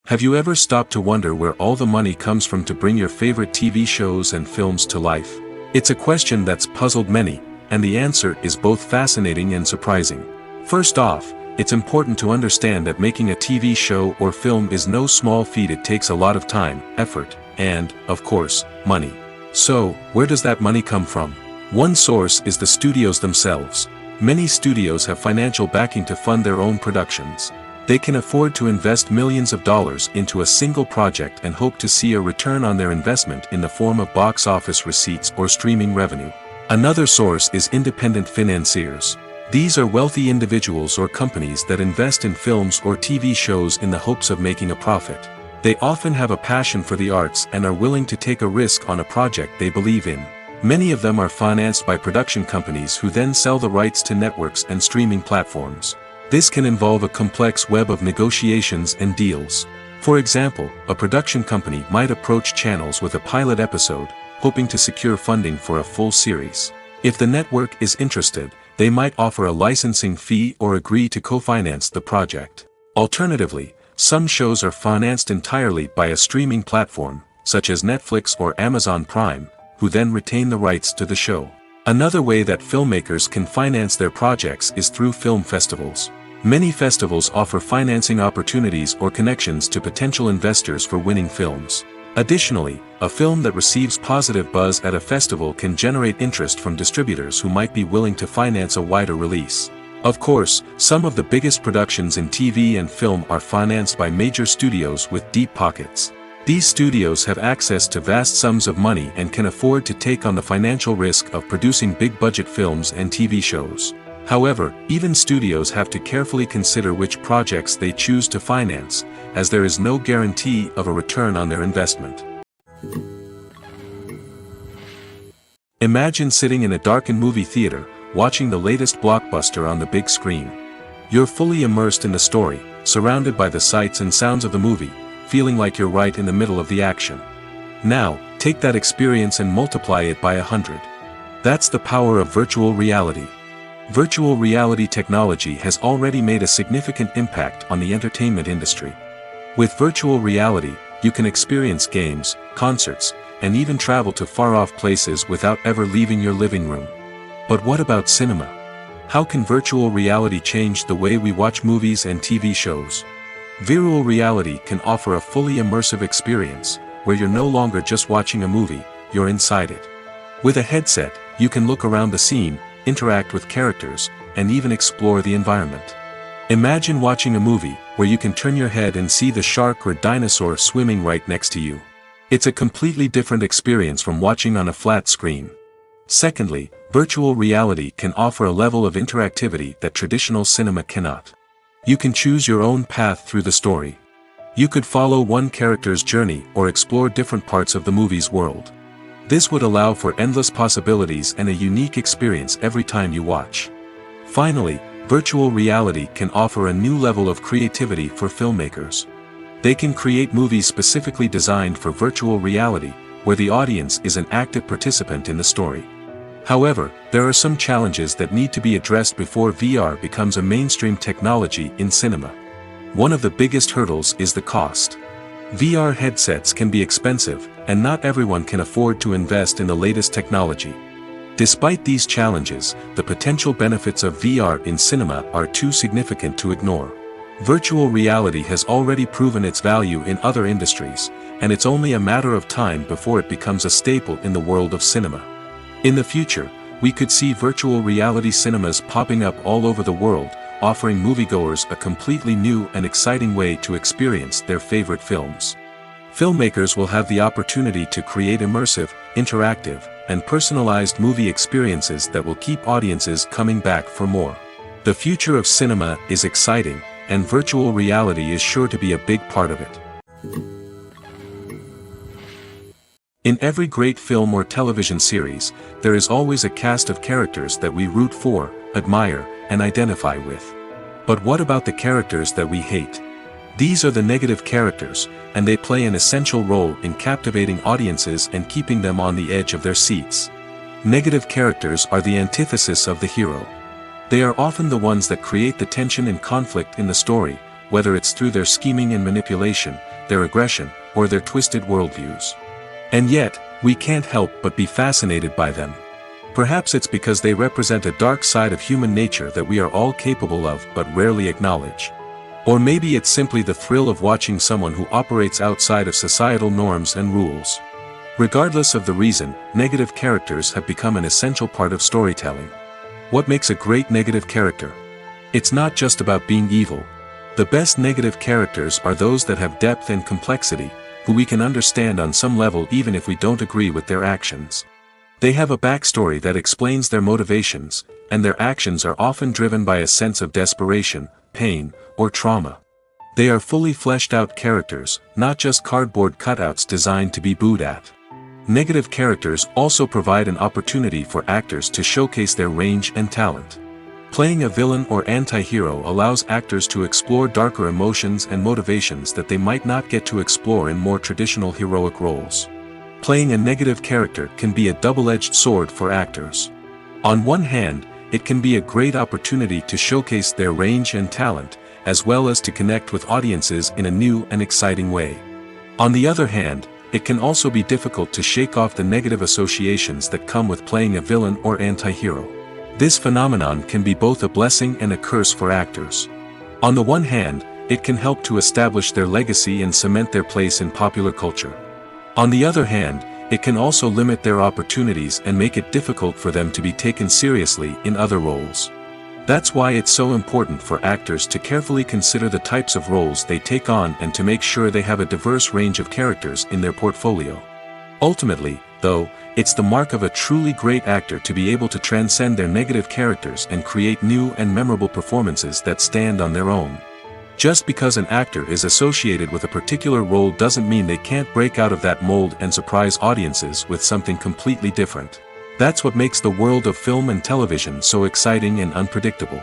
Have you ever stopped to wonder where all the money comes from to bring your favorite TV shows and films to life? It's a question that's puzzled many, and the answer is both fascinating and surprising. First off, it's important to understand that making a TV show or film is no small feat. It takes a lot of time, effort, and, of course, money. So, where does that money come from? One source is the studios themselves. Many studios have financial backing to fund their own productions. They can afford to invest millions of dollars into a single project and hope to see a return on their investment in the form of box office receipts or streaming revenue. Another source is independent financiers. These are wealthy individuals or companies that invest in films or TV shows in the hopes of making a profit. They often have a passion for the arts and are willing to take a risk on a project they believe in. Many of them are financed by production companies who then sell the rights to networks and streaming platforms. This can involve a complex web of negotiations and deals. For example, a production company might approach channels with a pilot episode, hoping to secure funding for a full series. If the network is interested, they might offer a licensing fee or agree to co-finance the project. Alternatively, some shows are financed entirely by a streaming platform, such as Netflix or Amazon Prime, who then retain the rights to the show. Another way that filmmakers can finance their projects is through film festivals. Many festivals offer financing opportunities or connections to potential investors for winning films. Additionally, a film that receives positive buzz at a festival can generate interest from distributors who might be willing to finance a wider release. Of course, some of the biggest productions in TV and film are financed by major studios with deep pockets. These studios have access to vast sums of money and can afford to take on the financial risk of producing big-budget films and TV shows. However, even studios have to carefully consider which projects they choose to finance, as there is no guarantee of a return on their investment. Imagine sitting in a darkened movie theater, watching the latest blockbuster on the big screen. You're fully immersed in the story, surrounded by the sights and sounds of the movie, feeling like you're right in the middle of the action. Now, Take that experience and multiply it by 100. That's the power of virtual reality. Virtual reality technology has already made a significant impact on the entertainment industry. With virtual reality, you can experience games, concerts, and even travel to far-off places without ever leaving your living room. But what about cinema? How can virtual reality change the way we watch movies and TV shows? Virtual reality can offer a fully immersive experience, where you're no longer just watching a movie, you're inside it. With a headset, you can look around the scene, interact with characters, and even explore the environment. Imagine watching a movie, where you can turn your head and see the shark or dinosaur swimming right next to you. It's a completely different experience from watching on a flat screen. Secondly, virtual reality can offer a level of interactivity that traditional cinema cannot. You can choose your own path through the story. You could follow one character's journey or explore different parts of the movie's world. This would allow for endless possibilities and a unique experience every time you watch. Finally, virtual reality can offer a new level of creativity for filmmakers. They can create movies specifically designed for virtual reality, where the audience is an active participant in the story. However, there are some challenges that need to be addressed before VR becomes a mainstream technology in cinema. One of the biggest hurdles is the cost. VR headsets can be expensive, and not everyone can afford to invest in the latest technology. Despite these challenges, the potential benefits of VR in cinema are too significant to ignore. Virtual reality has already proven its value in other industries, and it's only a matter of time before it becomes a staple in the world of cinema. In the future, we could see virtual reality cinemas popping up all over the world, offering moviegoers a completely new and exciting way to experience their favorite films. Filmmakers will have the opportunity to create immersive, interactive, and personalized movie experiences that will keep audiences coming back for more. The future of cinema is exciting, and virtual reality is sure to be a big part of it. In every great film or television series, there is always a cast of characters that we root for, admire, and identify with. But what about the characters that we hate? These are the negative characters, and they play an essential role in captivating audiences and keeping them on the edge of their seats. Negative characters are the antithesis of the hero. They are often the ones that create the tension and conflict in the story, whether it's through their scheming and manipulation, their aggression, or their twisted worldviews. And yet, we can't help but be fascinated by them. Perhaps it's because they represent a dark side of human nature that we are all capable of but rarely acknowledge. Or maybe it's simply the thrill of watching someone who operates outside of societal norms and rules. Regardless of the reason, negative characters have become an essential part of storytelling. What makes a great negative character? It's not just about being evil. The best negative characters are those that have depth and complexity, who we can understand on some level even if we don't agree with their actions. They have a backstory that explains their motivations, and their actions are often driven by a sense of desperation, pain, or trauma. They are fully fleshed out characters, not just cardboard cutouts designed to be booed at. Negative characters also provide an opportunity for actors to showcase their range and talent. Playing a villain or anti-hero allows actors to explore darker emotions and motivations that they might not get to explore in more traditional heroic roles. Playing a negative character can be a double-edged sword for actors. On one hand, it can be a great opportunity to showcase their range and talent, as well as to connect with audiences in a new and exciting way. On the other hand, it can also be difficult to shake off the negative associations that come with playing a villain or anti-hero. This phenomenon can be both a blessing and a curse for actors. On the one hand, it can help to establish their legacy and cement their place in popular culture. On the other hand, it can also limit their opportunities and make it difficult for them to be taken seriously in other roles. That's why it's so important for actors to carefully consider the types of roles they take on and to make sure they have a diverse range of characters in their portfolio. Ultimately, though, it's the mark of a truly great actor to be able to transcend their negative characters and create new and memorable performances that stand on their own. Just because an actor is associated with a particular role doesn't mean they can't break out of that mold and surprise audiences with something completely different. That's what makes the world of film and television so exciting and unpredictable.